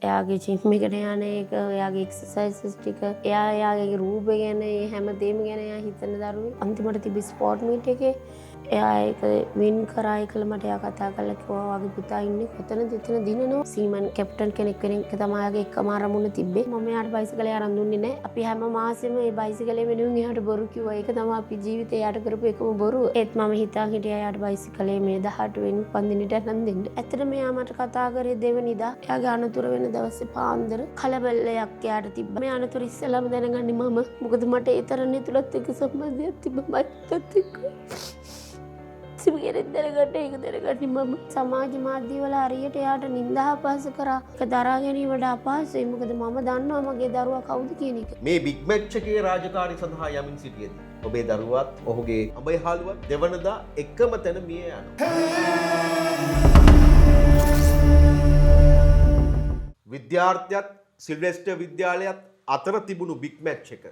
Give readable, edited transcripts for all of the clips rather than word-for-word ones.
එයාගේ ජිම් එකට යන එක, එයාගේ එක්සර්සයිසස් ටික, එයාගේ රූපය ගැන, හැමදේම ගැන එයා හිතන දරුවෙක්. අන්තිමට තිබි ස්පෝර්ට් මීට් එකේ එයා ඒක වින් කරා කියලා මට එයා කතා කරලා කිව්වා වගේ පුතා ඉන්නේ කොතනද එතන දිනනවා. සීමන් කැප්ටන් කෙනෙක් තමයි එයාගේ එකම අරමුණ තිබ්බේ. මම එයාට බයිසිකලේ අරන් දුන්නේ නැහැ. අපි හැම මාසෙම මේ බයිසිකලේ වෙනුවෙන් එයාට බොරු කිව්වා. ඒක තමයි අපි ජීවිතේ එයාට කරපු එකම බොරුව. ඒත් මම හිතා හිටියා එයාට බයිසිකලේ මේ 18 වෙනි උපන්දිනේට අරන් දෙන්න. ඇත්තටම එයා මට කතා කරේ දෙවෙනිදා. එයාගේ අනතුර වෙන දවසේ පාන්දර කලබලයක් එයාට තිබ්බා. මේ අනතුර ඉස්සෙල්ලාම දැනගන්නේ මම. මොකද මට ඒ තරන්නේ තුලත් එක්ක සම්බන්ධයක් තිබ්බා මයිත් එක්ක. සිමිගෙනෙක් දැනගන්න ඒක දැනගන්නේ මම. සමාජ මාධ්‍යවල හරියට එයාට නින්දා අපහාස කරා. ඒක දරා ගැනීමට අපහසුයි. මොකද මම දන්නවා මගේ දරුවා කවුද කියන එක. මේ බිග් මැච් එකේ රාජකාරී සඳහා යමින් සිටියේදී ඔබේ දරුවාත් ඔහුගේ අඹයහළුවත් දෙවනදා එකම තැන මිය යනවා. විද්‍යාර්ථියත් සිල්වෙස්ටර් විද්‍යාලයත් අතර තිබුණු බිග් මැච් එක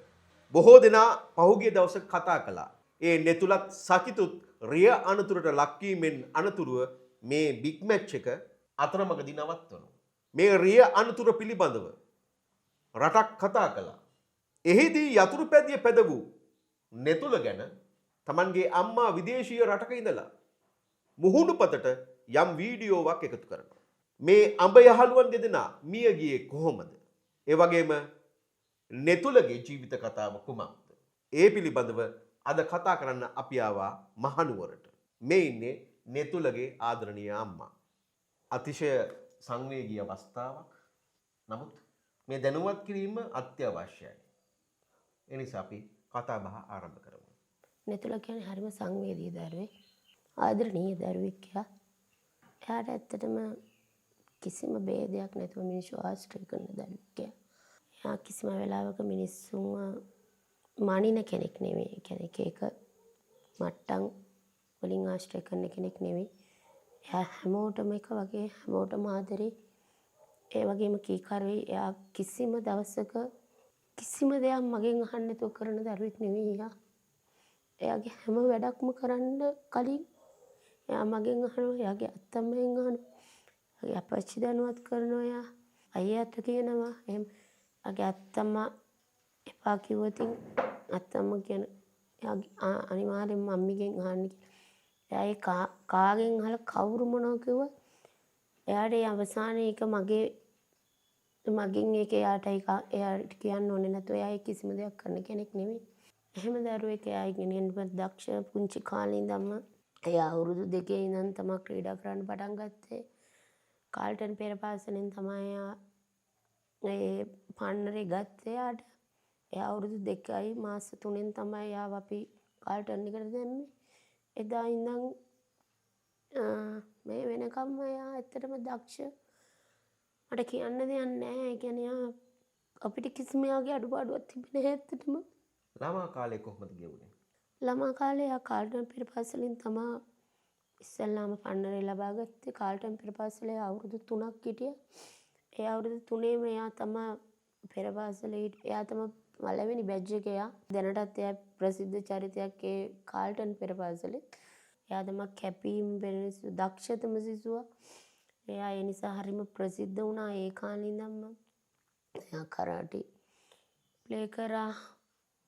බොහෝ දෙනා පහුගිය දවසක කතා කළා. ඒ නෙතුලත් සකිතුත් රිය අනතුරට ලක්වීමෙන් අනතුරුව මේ බිග් මැච් එක අතරමඟදී නවත්වනවා. මේ රිය අනතුර පිළිබඳව රටක් කතා කළා. එහිදී යතුරු පැදිය පැද වූ නෙතුල ගැන Tamanගේ අම්මා විදේශීය රටක ඉඳලා මුහුණුපතට යම් වීඩියෝවක් එකතු කරනවා. මේ අඹ යහළුවන් දෙදෙනා මිය ගියේ කොහොමද? ඒ වගේම නෙතුලගේ ජීවිත කතාව කුමක්ද? ඒ පිළිබඳව අද කතා කරන්න අපි ආවා මහනුවරට. මේ ඉන්නේ නෙතුලගේ ආදරණීය අම්මා. අතිශය සංවේගී අවස්ථාවක්. නමුත් මේ දැනුවත් කිරීම අත්‍යවශ්‍යයි. ඒ නිසා අපි කතා බහ ආරම්භ කරමු. නෙතුල කියන්නේ හරිම සංවේදී දරුවෙක්. ආදරණීය දරුවෙක් එයා. එයාට ඇත්තටම කිසිම ભેදයක් නැතුව මිනිස්සු ආශ්‍රය කරන දරුවෙක් එයා. එයා කිසිම වෙලාවක මිනිස්සුන්ව මානින කෙනෙක් නෙවෙයි. ඒ කියන්නේ එක මට්ටම් වලින් ආශ්‍රය කරන කෙනෙක් නෙවෙයි. එයා හැමෝටම එක වගේ, හැමෝටම ආදරේ. ඒ වගේම කීකරුයි. එයා කිසිම දවසක කිසිම දෙයක් මගෙන් අහන්න නැතුව කරන දරුවෙක් නෙවෙයි එයා. එයාගේ හැම වැඩක්ම කරන්න කලින් එයා මගෙන් අහනවා. එයාගේ අත්තම්මෙන් අහනවා. එයාගේ අපච්චි දැනුවත් කරනවා එයා. අයියාට කියනවා. එහෙම එයාගේ අත්තම්මා එපා කිව්වොත් අත්තම්මා කියන එයාගේ අනිවාර්යෙන්ම මම්මිගෙන් අහන්න කියලා. එයා කාගෙන් අහලා කවුරු මොනවා කිව්වත් එයාට ඒ අවසානයේ එක මගෙන් ඒක එයාට කියන්න ඕනේ නැතුව එයා කිසිම දෙයක් කරන කෙනෙක් නෙවෙයි. එහෙම දරුවෙක් එයා ඉගෙනගෙන දක්ෂ පුංචි කාලේ ඉඳන්ම එයා අවුරුදු 2 ඉඳන් තමයි ක්‍රීඩා කරන්න පටන් ගත්තේ. කාල්ටන් පෙරපාසලෙන් තමයි එයා ඒ පන්නරේ ගත්තේ එයාට. එයා අවුරුදු 2යි මාස 3න් තමයි එයාව අපි කාල්ටන් එකට දැම්මේ. එදා ඉඳන් මේ වෙනකම්ම එයා ඇත්තටම දක්ෂ. මට කියන්න දෙයක් නැහැ. ඒ කියන්නේ එයා අපිට කිසිම යාගේ අඩුපාඩුවක් තිබෙන්නේ නැහැ ඇත්තටම. ළමා කාලේ කොහොමද ගෙවුනේ? ළමා කාලේ එයා කාල්ටන් පෙරපාසලෙන් තමයි ඉස්සෙල්ලාම පන්නරේ ලබා ගත්තේ. කාල්ටන් පෙරපාසලේ අවුරුදු 3ක් හිටියා. ඒ අවුරුදු 3ේම එයා තමයි පෙරපාසලේ එයා තමයි පළවෙනි බැච් එක එයා. දැනටත් එයා ප්‍රසිද්ධ චරිතයක් ඒ කාල්ටන් පෙරපාසලේ. එයා තමයි කැපීම් වෙන දක්ෂතම සිසුවා. එයා ඒ නිසා හරිම ප්‍රසිද්ධ වුණා ඒ කාලේ ඉඳන්ම. එයා කරාටි ප්ලේ කරා.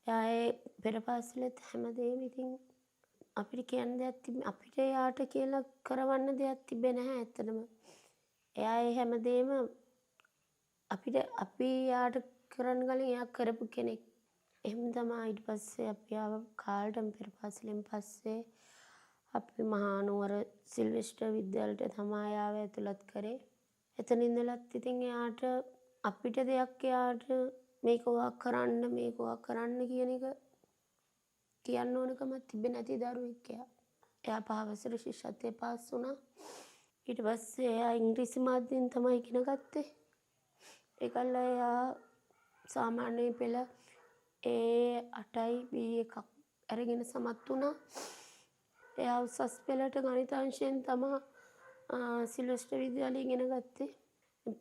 එයා ඒ පෙරපාසලෙත් හැමදේම ඉතින් අපිට කියන්න දෙයක් අපිට එයාට කියලා කරවන්න දෙයක් තිබෙන්නේ නැහැ ඇත්තටම. එයා ඒ හැමදේම අපි එයාට කරන්න කලින් එයා කරපු කෙනෙක්. එහෙම තමයි ඊට පස්සේ අපි ආව කාල්ටන් පෙරපාසලෙන් පස්සේ අපි මහනුවර සිල්වෙස්ටර් විද්‍යාලයට තමයි ආව ඇතුළත් කරේ. එතන ඉඳලත් ඉතින් එයාට අපිට දෙයක් එයාට මේක ඔයා කරන්න කියන එක කියන්න ඕනකමක් තිබෙන්නේ නැති දරුවෙක් එයා. එයා 5 වසර ශිෂ්‍යත්වයේ පාස් වුණා. ඊට පස්සේ එයා ඉංග්‍රීසි මාධ්‍යයෙන් තමයි ඉගෙන ගත්තේ. ඒකල්ල එයා සාමාන්‍ය පෙළ A8යි B1ක් අරගෙන සමත් වුණා. එයා උසස් පෙළට ගණිත අංශයෙන් තමයි සිල්වෙස්ටර් විද්‍යාලයේ ඉගෙන ගත්තේ.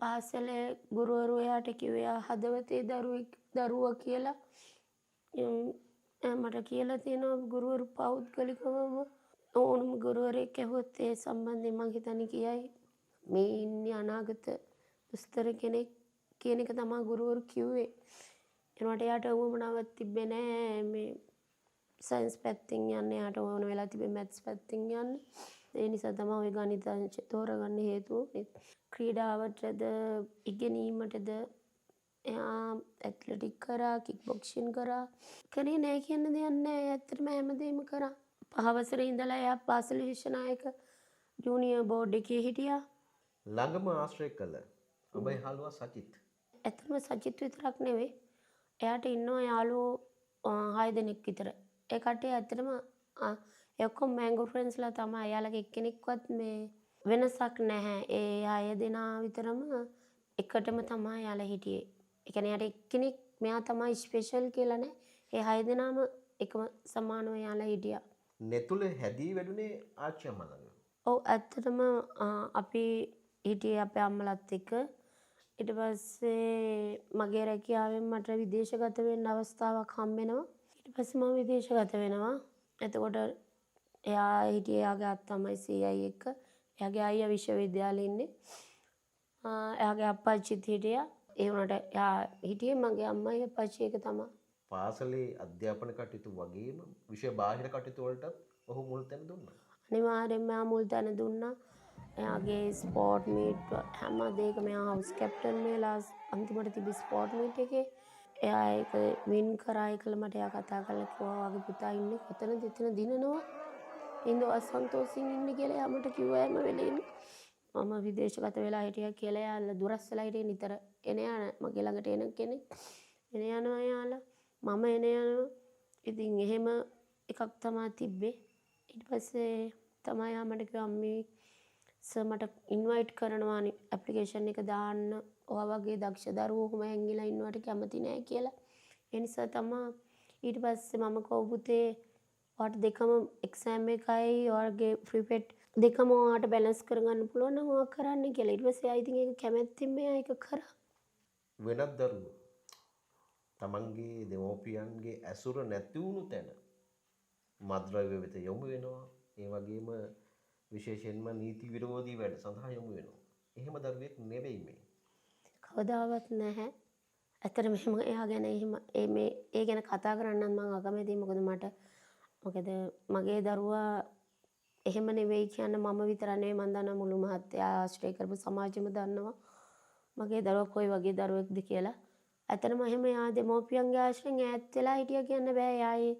පාසලේ ගුරුවරු එයාට කිව්වේ එයා හදවතේ දරුවා කියලා. මට කියලා තියෙනවා ගුරුවරු පෞද්ගලිකවම ඕනම ගුරුවරයෙක් ඇහුවොත් ඒ සම්බන්ධයෙන් මං හිතන්නේ කියයි මේ ඉන්නේ අනාගත දුස්තර කෙනෙක් කියන එක තමයි ගුරුවරු කිව්වේ. එනකොට එයාට උවමනාවක් තිබ්බේ නෑ මේ සයන්ස් පැත්තෙන් යන්න. එයාට ඕන වෙලා තිබ්බේ මැත්ස් පැත්තෙන් යන්න. ඒ නිසා තමයි ওই ගණිත අංශය තෝරගන්න හේතුව. ක්‍රීඩාවටද ඉගෙනීමටද එයා ඇත්ලටික් කරා, කික් බොක්සින් කරා. කරේ නෑ කියන්න දෙයක් නෑ. ඇත්තටම හැමදේම කරා. 5 වසරේ ඉඳලා එයා පාසල විශ්වනායක ජූනියර් බෝඩ් එකේ හිටියා. ළඟම ආශ්‍රය කළ ඔබ යාළුවා සජිත්. ඇත්තටම සජිත් විතරක් නෙවෙයි. එයාට ඉන්නවා යාළුවෝ 6 දෙනෙක් විතර. ඒ කට්ටිය ඇත්තටම ඒ ඔක්කොම මැංගෝ ෆ්‍රෙන්ඩ්ස්ලා තමයි. එයාලගේ එක්කෙනෙක්වත් මේ වෙනසක් නැහැ. ඒ 6 දෙනා විතරම එකටම තමයි යාලා හිටියේ. ඒ කියන්නේ යාට එක්කෙනෙක් මෙයා තමයි ස්පෙෂල් කියලා නෑ. ඒ 6 දෙනාම එකම සමානව යාලා හිටියා. නෙතුල හැදී වැඩුණේ ආච්චි අම්මා ළඟ. ඔව් ඇත්තටම අපි හිටියේ අපේ අම්මලත් එක්ක. ඊට පස්සේ මගේ රැකියාවෙන් මට විදේශගත වෙන්න අවස්ථාවක් හම්බෙනවා. ඊට පස්සේ මම විදේශගත වෙනවා. එතකොට එයා හිටියේ එයාගේ අත්තම්මයි සීයයි එක්ක. එයාගේ අයියා විශ්වවිද්‍යාලේ ඉන්නේ. එයාගේ අප්පච්චිත් හිටියා. ඒ වුණාට එයා හිටියේ මගේ අම්මයි අප්පච්චි එක තමයි. පාසලේ අධ්‍යාපන කටයුතු වගේම විෂය බාහිර කටයුතු වලටත් ඔහු මුල් තැන දුන්නා. අනිවාර්යෙන්ම එයා මුල් තැන දුන්නා. එයාගේ ස්පෝර්ට් මීට් හැම දෙයකම එයා හවුස් කැප්ටන් වෙලා අන්තිමට තිබි ස්පෝර්ට් මීට් එකේ එයා ඒක වින් කරා. ඒකල මට එයා කතා කරලා කිව්වා වගේ පුතා ඉන්නේ කොතනද එතන දිනනවා. ඉන්න අසන්තෝෂින් ඉන්න කියලා එයා මට කිව්වා හැම වෙලේම. මම විදේශගත වෙලා හිටියා කියලා එයාලා දුරස් වෙලා හිටියේ නිතර. එන යන මගේ ළඟට එන කෙනෙක්. එන යනවා එයාලා. මම එන යනවා. ඉතින් එහෙම එකක් තමයි තිබ්බේ. ඊට පස්සේ තමයි යා මට කිව්වා අම්මේ සර් මට ඉන්වයිට් කරනවා ඇප්ලිකේෂන් එක දාන්න. ඔයා වගේ දක්ෂ දරුවෝ කොහොම හැංගිලා ඉන්නවට කැමති නෑ කියලා. ඒ නිසා තමයි ඊට පස්සේ මම කව පුතේ ඔයාට දෙකම එක්සෑම් එකයි ඔයාගේ ෆ්‍රීපෙඩ් දෙකම ඔයාට බැලන්ස් කරගන්න පුළුවන් නම් ඔයා කරන්න කියලා. ඊට පස්සේ ආයි ඉතින් ඒක කැමැත්තෙන් මෙයා ඒක කරා. වෙනත් දරුවෝ තමන්ගේ දෙමෝපියන්ගේ ඇසුර නැති වුණු තැන මත්ද්‍රව්‍ය වෙත යොමු වෙනවා. ඒ වගේම විශේෂයෙන්ම නීති විරෝධී වැඩ සඳහා යොමු වෙනවා. එහෙම දරුවෙක් නෙවෙයි මේ. කවදාවත් නැහැ. ඇත්තට මෙහෙම එයා ගැන එහෙම ඒ ගැන කතා කරන්නත් මම අකමැතියි. මොකද මගේ දරුවා එහෙම නෙවෙයි කියන්න මම විතර නෙවෙයි මම දන්නවා මුළු මහත්තයා ආශ්‍රය කරපු සමාජෙම දන්නවා මගේ දරුවා කොයි වගේ දරුවෙක්ද කියලා. ඇත්තටම එහෙම එයා දෙමෝපියන්ගේ ආශ්‍රයෙන් ඈත් වෙලා හිටියා කියන්න බෑ.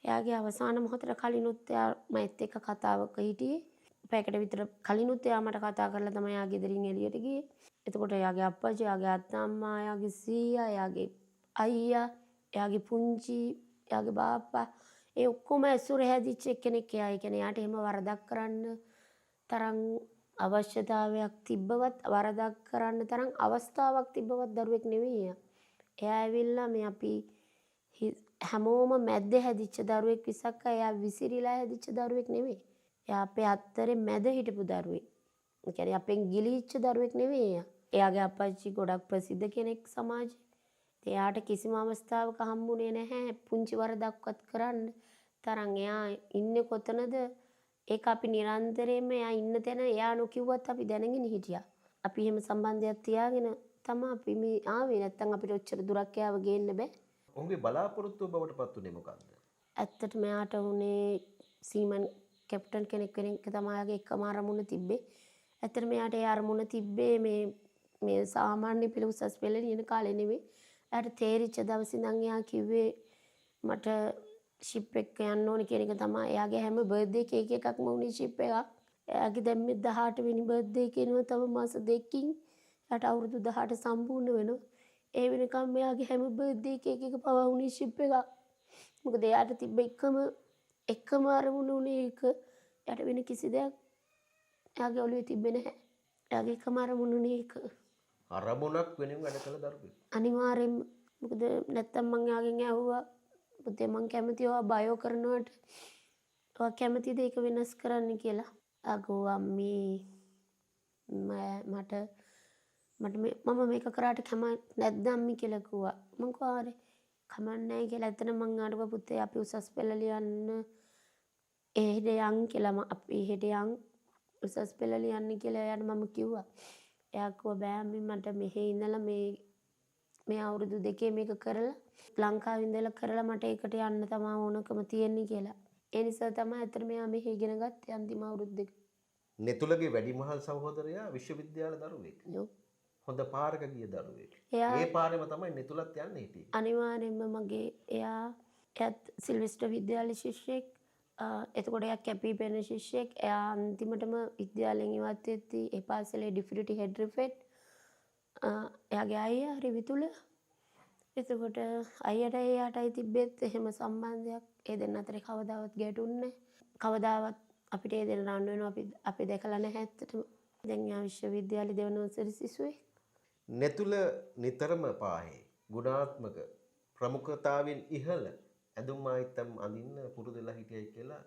එයාගේ අවසාන මොහොතට කලිනුත් එයා මයිත් එක්ක කතාවක හිටියේ. පැයකට විතර කලිනුත් එයා මට කතා කරලා තමයි එයා ගෙදරින් එළියට ගියේ. එතකොට එයාගේ අප්පච්චි, එයාගේ අත්තම්මා, එයාගේ සීයා, එයාගේ අයියා, එයාගේ පුංචි, එයාගේ බාප්පා ඒ ඔක්කොම ඇසුර හැදිච්ච කෙනෙක් එයා. ඒ කියන්නේ එයාට එහෙම වරදක් කරන්න තරම් අවශ්‍යතාවයක් තිබ්බවත් වරදක් කරන්න තරම් අවස්ථාවක් තිබ්බවත් දරුවෙක් නෙවෙයි එයා. එයා ඇවිල්ලා මේ අපි හැමෝම මැද්දේ හැදිච්ච දරුවෙක් විසක් එයා විසිරිලා හැදිච්ච දරුවෙක් නෙවෙයි. එයා අපේ අත්තරේ මැද හිටපු දරුවෙක්. ඒ කියන්නේ අපෙන් ගිලිච්ච දරුවෙක් නෙවෙයි එයා. එයාගේ අප්පච්චි ගොඩක් ප්‍රසිද්ධ කෙනෙක් සමාජේ. එයාට කිසිම අවස්ථාවක හම්බුනේ නැහැ පුංචි වරදක්වත් කරන්න තරම්. එයා ඉන්නේ කොතනද ඒක අපි නිරන්තරයෙන්ම එයා ඉන්න තැන එයා නොකියුවත් අපි දැනගෙන හිටියා. අපි එහෙම සම්බන්ධයක් තියාගෙන තමයි අපි මේ ආවේ. නැත්තම් අපිට ඔච්චර දුරක් එයාව ගේන්න බෑ. ඔහුගේ බලාපොරොත්තුව බවට පත් වුණේ මොකක්ද? ඇත්තටම එයාට උනේ සීමන් කැප්ටන් කෙනෙක් වෙන එක තමයි එයාගේ එකම අරමුණ තිබ්බේ. ඇත්තටම එයාට ඒ අරමුණ තිබ්බේ මේ සාමාන්‍ය පෙළ උසස් පෙළ ලියන කාලේ නෙමෙයි. එයාට තේරිච්ච දවසේ ඉඳන් එයා කිව්වේ මට ෂිප් එක යන්න ඕනේ කියන එක තමයි. එයාගේ හැම බර්ත්ඩේ කේක් එකක්ම උනේ ෂිප් එකක්. එයාගේ දැන් මේ 18 වෙනි බර්ත්ඩේ කෙනවා තව මාස දෙකකින්. එයාට අවුරුදු 18 සම්පූර්ණ වෙනවා. ඒ වෙනකම් එයාගේ හැම බර්ත්ඩේ කේක් එක පවා උනේ ෂිප් එකක්. මොකද එයාට තිබ්බ එකම අරමුණ උනේ ඒක. එයාට වෙන කිසි දෙයක් එයාගේ ඔළුවේ තිබ්බේ නැහැ. එයාගේ එකම අරමුණ උනේ ඒක. අරමුණක් වෙනුවෙන් වැඩ කළ දරුවෙක්. අනිවාර්යෙන්ම. මොකද නැත්තම් මං එයාගෙන් ඇහුවා පුතේ මං කැමති ඔයා බයෝ කරනවට ඔයා කැමතිද ඒක වෙනස් කරන්න කියලා. අගෝ අම්මේ මම මේක කරාට කැමති නැද්ද අම්මි කියලා කිව්වා. මං කිව්වා හරි කමක් නැහැ කියලා. එතන මං ආඩුව පුතේ අපි උසස් පෙළ ලියන්න එහෙට යන් කියලා අපි එහෙට යන් උසස් පෙළ ලියන්න කියලා එයාට මම කිව්වා. එයා කිව්වා බෑ අම්මි මට මෙහෙ ඉඳලා මේ අවුරුදු 2 මේක කරලා ලංකාවේ ඉඳලා කරලා මට ඒකට යන්න තමයි ඕනකම තියෙන්නේ කියලා. ඒ නිසා තමයි අතර මෙයා මෙහෙ ඉගෙන ගත්තේ අන්තිම අවුරුදු 2. නෙතුලගේ වැඩිමහල් සහෝදරයා විශ්වවිද්‍යාල දරුවෙක්. ඔව්. හොඳ පාරක ගිය දරුවෙක්. එයා ඒ පාරෙම තමයි නෙතුලත් යන්නේ හිටියේ. අනිවාර්යෙන්ම මගේ එයාත් සිල්වෙස්ටර් විද්‍යාලය ශිෂ්‍යෙක්. එතකොට එයා කැපී පෙනෙන ශිෂ්‍යෙක්. එයා අන්තිමටම විද්‍යාලයෙන් ඉවත් වෙද්දී ඒ පාසලේ ඩිපියුටි හෙඩ් රිෆෙට්. එයාගේ අයියා හරි විතුල. එතකොට අයියට එයාටයි තිබ්බෙත් එහෙම සම්බන්ධයක් ඒ දෙන්න අතරේ කවදාවත් ගැටුන්නේ කවදාවත් අපිට ඒ දෙන්න රණ්ඩු වෙනවා අපි දැකලා නැහැ ඇත්තටම. දැන් එයා විශ්වවිද්‍යාලේ දෙවන වසරේ සිසුවෙක්. නෙතුල නිතරම පාහේ ගුණාත්මක ප්‍රමුඛතාවෙන් ඉහළ ඇඳුම් ආයිත්තම් අඳින්න පුරුදු වෙලා හිටියයි කියලා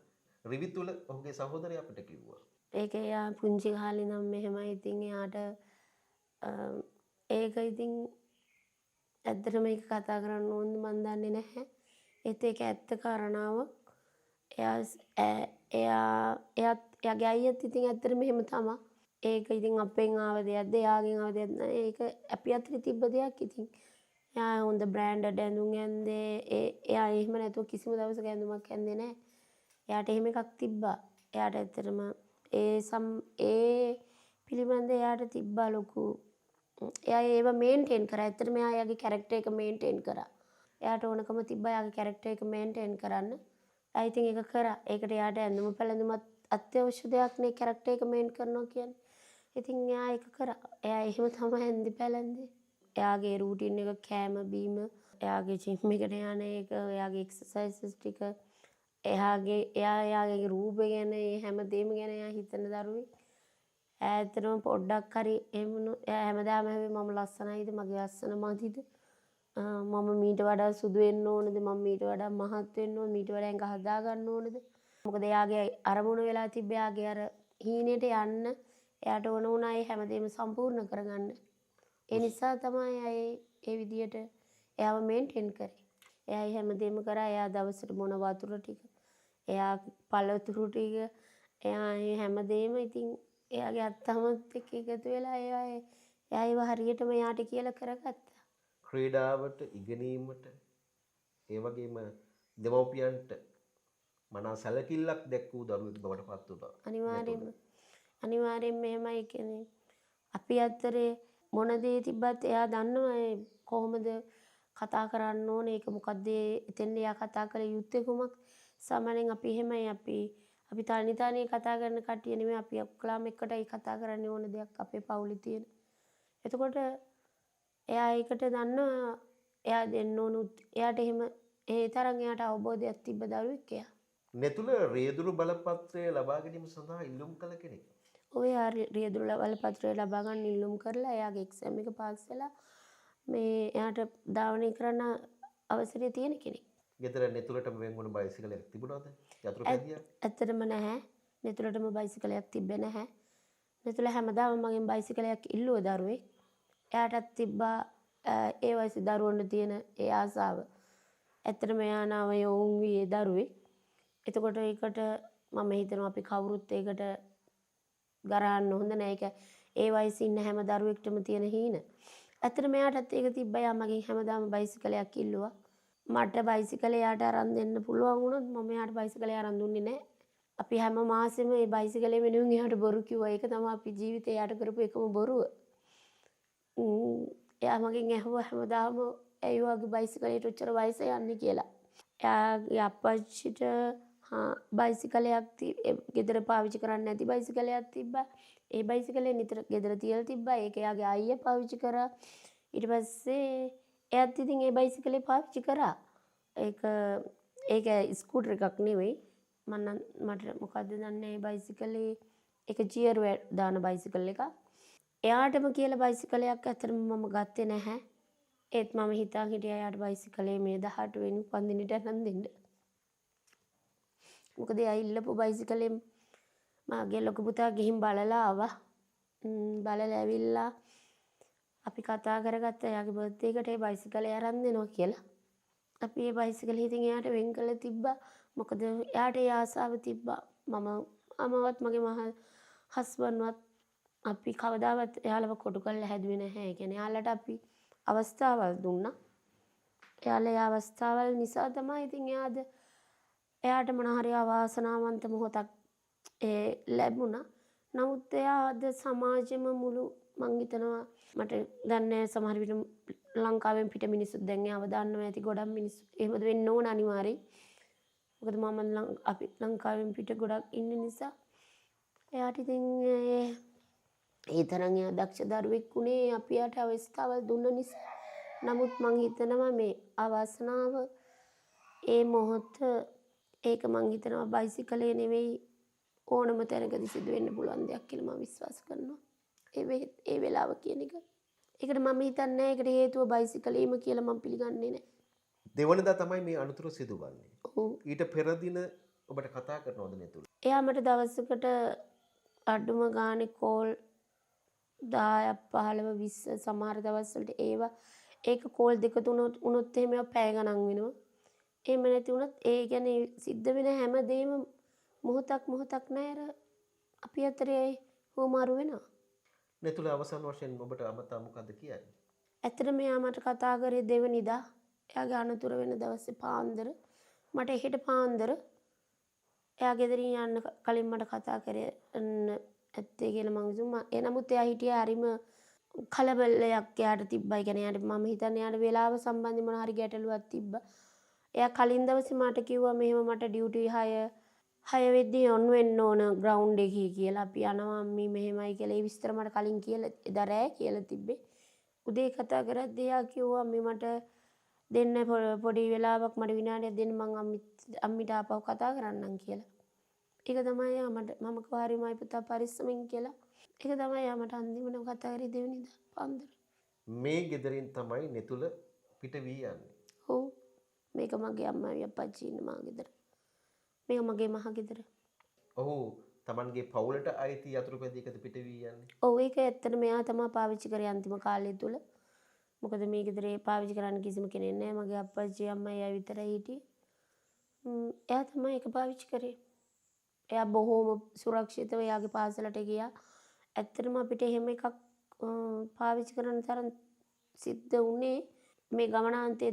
රිවිතුල ඔහුගේ සහෝදරය අපිට කිව්වා. ඒක එයා පුංචි කාලේ නම් මෙහෙමයි. ඉතින් එයාට ඒක ඉතින් ඇත්තටම ඒක කතා කරන්න ඕනද මන් දන්නේ නැහැ. ඒත් ඒක ඇත්ත කාරණාවක්. එයාගේ අයියත් ඉතින් ඇත්තටම මෙහෙම තමයි. ඒක ඉතින් අපෙන් ආව දෙයක්ද එයාගෙන් ආව දෙයක්ද ඒක අපි අතරේ තිබ්බ දෙයක්. ඉතින් එයා හොඳ බ්‍රෑන්ඩඩ් ඇඳුම් ඇන්දේ. එයා එහෙම නැතුව කිසිම දවසක ඇඳුමක් ඇන්දේ නැහැ. එයාට එහෙම එකක් තිබ්බා. එයාට ඇත්තටම ඒ පිළිබඳ එයාට තිබ්බා ලොකු. එයා ඒව මේන්ටේන් කරා. ඇත්තටම එයා එයාගේ කැරක්ටර් එක මේන්ටේන් කරා. එයාට ඕනකම තිබ්බා එයාගේ කැරක්ටර් එක මේන්ටේන් කරන්න. එයා ඉතින් ඒක කරා. ඒකට එයාට ඇඳුම පැළඳුමත් අත්‍යවශ්‍ය දෙයක් නේ කැරක්ටර් එක මේන්ට් කරනවා කියන්නේ. ඉතින් එයා ඒක කරා. එයා එහෙම තමයි ඇඳි පැළඳේ. එයාගේ රූටින් එක කෑම බීම එයාගේ ජිම් එකට යන එක එයාගේ එක්සර්සයිසස් ටික එයාගේ රූපය ගැන හැමදේම ගැන එයා හිතන දරුවෙක්. ඇත්තටම පොඩ්ඩක් හරි එයා හැමදාම මම ලස්සනයිද මගේ ලස්සන මදිද මම මීට වඩා සුදු වෙන්න ඕනද මම මීට වඩා මහත් වෙන්න ඕනද මීට වඩා ඇඟ හදා ගන්න ඕනද. මොකද එයාගේ අරමුණ වෙලා තිබ්බ එයාගේ අර හීනෙට යන්න එයාට ඕන වුණා ඒ හැමදේම සම්පූර්ණ කරගන්න. ඒ නිසා තමයි ඒ විදියට එයාව මේන්ටේන් කරේ. එයා හැමදේම කරා. එයා දවසට බොන වතුර ටික එයා පළතුරු ටික එයා හැමදේම ඉතින් එයාගේ අත්තමත් එක්ක එකතු වෙලා එයා ඒව හරියටම එයාට කියලා කරගත්තා. ක්‍රීඩාවට ඉගෙනීමට ඒ වගේම දෙමව්පියන්ට මනා සැලකිල්ලක් දැක්වූ දරුවෙක් බවට පත් වුණා. අනිවාර්යෙන්ම එහෙමයි කියන්නේ. අපි අතරේ මොන දේ තිබ්බත් එයා දන්නවා කොහොමද කතා කරන්න ඕනේ. ඒක මොකද්ද එතෙන් එයා කතා කළ යුත්තේ කොමක්. සාමාන්‍යයෙන් අපි එහෙමයි අපි තනි කතා කරන කට්ටිය නෙමෙයි. අපි ඔක්කොම එකටයි කතා කරන්න ඕන දෙයක් අපේ පවුලේ තියෙන. එතකොට එයා ඒකට දන්නවා එයා දෙන්න ඕනුත් එයාට එහෙම ඒ තරම් එයාට අවබෝධයක් තිබ්බ දරුවෙක් එයා. නෙතුල රියදුරු බලපත්‍රය ලබා ගැනීම සඳහා ඉල්ලුම් කළ කෙනෙක්. ඔය රියදුරු බලපත්‍රය ලබා ගන්න ඉල්ලුම් කරලා එයාගේ එක්සෑම් එක පාස් වෙලා මේ එයාට ධාවනය කරන්න අවසරය තියෙන කෙනෙක්. ගෙදර නෙතුලටම වෙන් වුණ බයිසිකලයක් තිබුණාද? යතුරු පැදියක්? ඇත්තටම නැහැ. නෙතුලටම බයිසිකලයක් තිබ්බේ නැහැ. නෙතුල හැමදාම මගෙන් බයිසිකලයක් ඉල්ලුව දරුවෙක්. එයාටත් තිබ්බා ඒ වයසේ දරුවන්ට තියෙන ඒ ආසාව. ඇත්තටම එයා නාම යොවුන් වියේ දරුවෙක්. එතකොට ඒකට මම හිතනවා අපි කවුරුත් ඒකට ගරහන්න හොඳ නැහැ. ඒක ඒ වයසේ ඉන්න හැම දරුවෙක්ටම තියෙන හීන. ඇත්තටම එයාටත් ඒක තිබ්බා. එයා මගෙන් හැමදාම බයිසිකලයක් ඉල්ලුවා. මට බයිසිකලේ එයාට අරන් දෙන්න පුළුවන් වුණොත් මම එයාට බයිසිකලේ අරන් දුන්නේ නැහැ. අපි හැම මාසෙම මේ බයිසිකලේ වෙනුවෙන් එයාට බොරු කිව්වා. ඒක තමයි අපි ජීවිතේ එයාට කරපු එකම බොරුව. එයා මගෙන් ඇහුවා හැමදාම ඇයි වගේ බයිසිකලේට උච්චර වයස යන්නේ කියලා. එයාගේ අප්පච්චිට බයිසිකලයක් ගෙදර පාවිච්චි කරන්නේ නැති බයිසිකලයක් තිබ්බා. ඒ බයිසිකලේ නිතර ගෙදර තියලා තිබ්බා. ඒක එයාගේ අයියා පාවිච්චි කරා. ඊට පස්සේ එයාත් ඉතින් ඒ බයිසිකලේ පාවිච්චි කරා. ඒක ස්කූටර් එකක් නෙවෙයි. මට මොකද්ද දන්නේ ඒ බයිසිකලේ ඒක ජියර් දාන බයිසිකල් එකක්. එයාටම කියලා බයිසිකලයක් ඇත්තටම මම ගත්තේ නැහැ. ඒත් මම හිතා හිටියා එයාට බයිසිකලේ මේ 18 වෙනි උපන්දිනේට අරන් දෙන්න. මොකද එයා ඉල්ලපු බයිසිකලේ මගේ ලොකු පුතා ගිහින් බලලා ආවා. බලලා ඇවිල්ලා අපි කතා කරගත්තා එයාගේ බර්ත්ඩේ එකට ඒ බයිසිකලේ අරන් දෙනවා කියලා. අපි ඒ බයිසිකලේ ඉතින් එයාට වෙන් කළ තිබ්බා. මොකද එයාට ඒ ආසාව තිබ්බා. මමවත් මගේ හස්බන්ඩ්වත් අපි කවදාවත් එයාලව කොටු කරලා හැදුවේ නැහැ. ඒ කියන්නේ එයාලට අපි අවස්ථාවල් දුන්නා. එයාලා ඒ අවස්ථාවල් නිසා තමයි ඉතින් එයාට මොන හරි අවාසනාවන්ත මොහොතක් ලැබුණා. නමුත් එයා අද සමාජෙම මුළු මං හිතනවා මට දන්නේ සමහර විට ලංකාවෙන් පිට මිනිස්සුත් දැන් එයාව දන්නවා ඇති ගොඩක් මිනිස්සු. එහෙමද වෙන්න ඕන අනිවාර්යෙන්. මොකද මම අපි ලංකාවෙන් පිට ගොඩක් ඉන්න නිසා එයාට ඉතින් ඒ තරම් එයා දක්ෂ දරුවෙක් උනේ අපි යාට අවස්ථාවල් දුන්න නිසා. නමුත් මං හිතනවා මේ අවාසනාව ඒ මොහොත ඒක මං හිතනවා බයිසිකලේ නෙවෙයි ඕනම තැනකදී සිදු වෙන්න පුළුවන් දෙයක් කියලා මම විශ්වාස කරනවා. ඒ වෙලාව කියන එක. ඒකට මම හිතන්නේ ඒකට හේතුව බයිසිකලේම කියලා මම පිළිගන්නේ නැහැ. දෙවනදා තමයි මේ අනතුර සිදුවන්නේ. ඔව්. ඊට පෙර දින ඔබට කතා කරනවද නෙතුල? එයා මට දවසකට අඩුම ගානේ කෝල් 10ක් 15 20 සමහර දවස්වලට ඒක කෝල් දෙක තුන වුණොත් එහෙම පැය ගණන් වෙනවා. එහෙම නැති වුණත් ඒ කියන්නේ සිද්ධ වෙන හැම දෙයක්ම මොහොතක් නෑර අපි අතරේ හුවමාරු වෙනවා. නෙතුල අවසන් වශයෙන් ඔබට අමතා මොකද්ද කියන්නේ? ඇත්තටම එයා මට කතා කරේ දෙවනිදා. එයාගේ අනතුර වෙන දවසේ පාන්දර. මට එහෙට පාන්දර එයා ගෙදරින් යන්න කලින් මට කතා කරේ ඇත්තේ කියලා මං හිතුවා. නමුත් එයා හිටියේ හරිම කලබලයක් එයාට තිබ්බා. ඒ කියන්නේ එයාට මම හිතන්නේ එයාට වෙලාව සම්බන්ධයෙන් මොන හරි ගැටලුවක් තිබ්බා. එයා කලින් දවසේ මට කිව්වා මෙහෙම මට ඩියුටි 6 වෙද්දී ඔන් වෙන්න ඕන ග්‍රවුන්ඩ් එකේ කියලා. අපි යනවා අම්මී මෙහෙමයි කියලා. ඒ විස්තර මට කලින් කියලා එදා රෑ කියලා තිබ්බේ. උදේ කතා කරද්දී එයා කිව්වා අම්මී මට දෙන්න පොඩි වෙලාවක් මට විනාඩියක් දෙන්න මං අම්මිට ආපහු කතා කරන්නම් කියලා. ඒක තමයි එයා මම කවාරිමයි පුතා පරිස්සමෙන් කියලා. ඒක තමයි එයා මට අන්තිමට කතා කරේ දෙවෙනිදා පාන්දර. මේ ගෙදරින් තමයි නෙතුල පිට වී යන්නේ. ඔව්. මේක මගේ අම්මයි අප්පච්චි ඉන්න මා ගෙදර. මේක මගේ මහ ගෙදර. ඔහු තමන්ගේ පවුලට අයිති යතුරුපැදියකද පිට වී යන්නේ? ඔව් ඒක ඇත්තට මෙයා තමයි පාවිච්චි කරේ අන්තිම කාලය තුල. මොකද මේ ගෙදරේ පාවිච්චි කරන්න කිසිම කෙනෙක් නැහැ. මගේ අප්පච්චි අම්මයි එයා විතරයි හිටියේ. එයා තමයි ඒක පාවිච්චි කරේ. එයා බොහොම සුරක්ෂිතව එයාගේ පාසලට ගියා. ඇත්තටම අපිට එහෙම එකක් පාවිච්චි කරන්න තරම් සිද්ධ වුණේ මේ ගමනාන්තයේ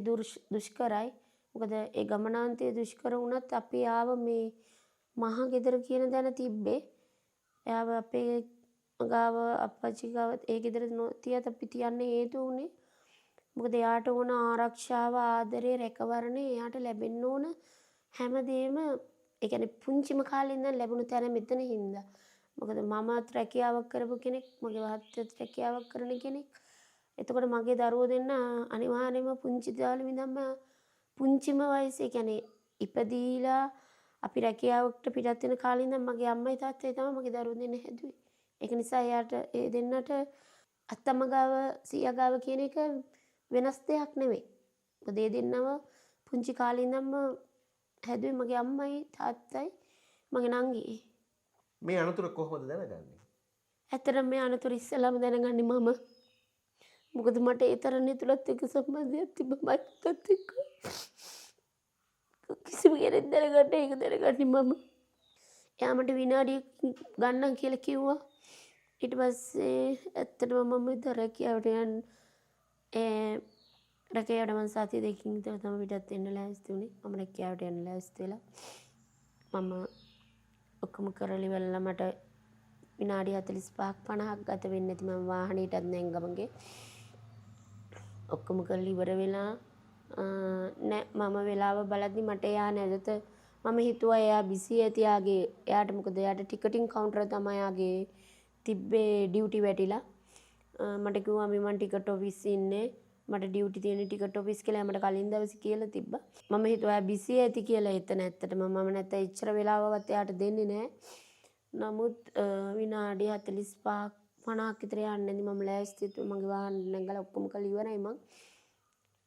දුෂ්කරයි. මොකද ඒ ගමනාන්තයේ දුෂ්කර වුණත් අපි ආව මේ මහා ගෙදර කියන තැන තිබ්බේ. එයාව අපේ ගාව අප්පච්චි ගාව ඒ ගෙදර තියත් අපි තියන්න හේතු වුණේ. මොකද එයාට ඕන ආරක්ෂාව ආදරේ රැකවරණේ එයාට ලැබෙන්න ඕන හැමදේම ඒ කියන්නේ පුංචිම කාලේ ඉඳන් ලැබුණු තැන මෙතන හින්දා. මොකද මමත් රැකියාවක් කරපු කෙනෙක්, මගේ මහත්තයත් රැකියාවක් කරන කෙනෙක්. එතකොට මගේ දරුවෝ දෙන්න අනිවාර්යයෙන්ම පුංචි කාලේ ඉඳන්ම පුංචිම වයසේ කියන්නේ ඉපදීලා අපි රැකියාවකට පිටත් වෙන කාලේ ඉඳන් මගේ අම්මයි තාත්තයි තමයි මගේ දරුවෝ දෙන්න හැදුවේ. ඒක නිසා එයාට ඒ දෙන්නට අත්තම්ම ගාව සීයා ගාව කියන එක වෙනස් දෙයක් නෙවෙයි. මොකද ඒ දෙන්නම පුංචි කාලේ ඉඳන්ම හැදුවේ මගේ අම්මයි තාත්තයි මගේ නංගි. මේ අනතුර කොහොමද දැනගන්නේ? ඇත්තටම මේ අනතුර ඉස්සෙල්ලාම දැනගන්නේ මම. මොකද මට ඒ තරම් නෙතුලත් එක්ක සම්බන්ධයක් තිබ්බා මයිකත් එක්ක. කිසිම කෙනෙක් දැනගන්න ඒක දැනගන්නේ මම. එයා මට විනාඩියක් ගන්නම් කියලා කිව්වා. ඊට පස්සේ ඇත්තටම මම රැකියාවට රැකියාවට මම සතිය දෙකකින් විතර තමයි පිටත් වෙන්න ලෑස්ති වුණේ. මම රැකියාවට යන්න ලෑස්ති වෙලා මම ඔක්කොම කරලි වෙලා මට විනාඩි 45ක් 50ක් ගත වෙන්නේ නැති මම වාහනේටත් නැංගමගේ ඔක්කොම කරලි ඉවර වෙලා නෑ මම වෙලාව බලද්දි මට එයා නැදත මම හිතුවා එයා බිසි ඇති එයාට මොකද එයාට ටිකටින් කවුන්ටර් තමයි යාගේ තිබ්බේ ඩියුටි වැටිලා මට කිව්වා මම ටිකට් ඔෆිස් ඉන්නේ මට ඩියුටි තියෙන ටිකට් ඔෆිස් කියලා මට කලින් දවසේ කියලා තිබ්බා මම හිතුවා එයා බිසි ඇති කියලා එතන ඇත්තටම මම නැත්නම් එච්චර වෙලාවවත් එයාට දෙන්නේ නෑ නමුත් විනාඩි 45ක් 50ක් විතර යන්නේදී මම ලෑස්ති මගේ වාහනේ නැගලා ඔක්කොම කරලා ඉවරයි මං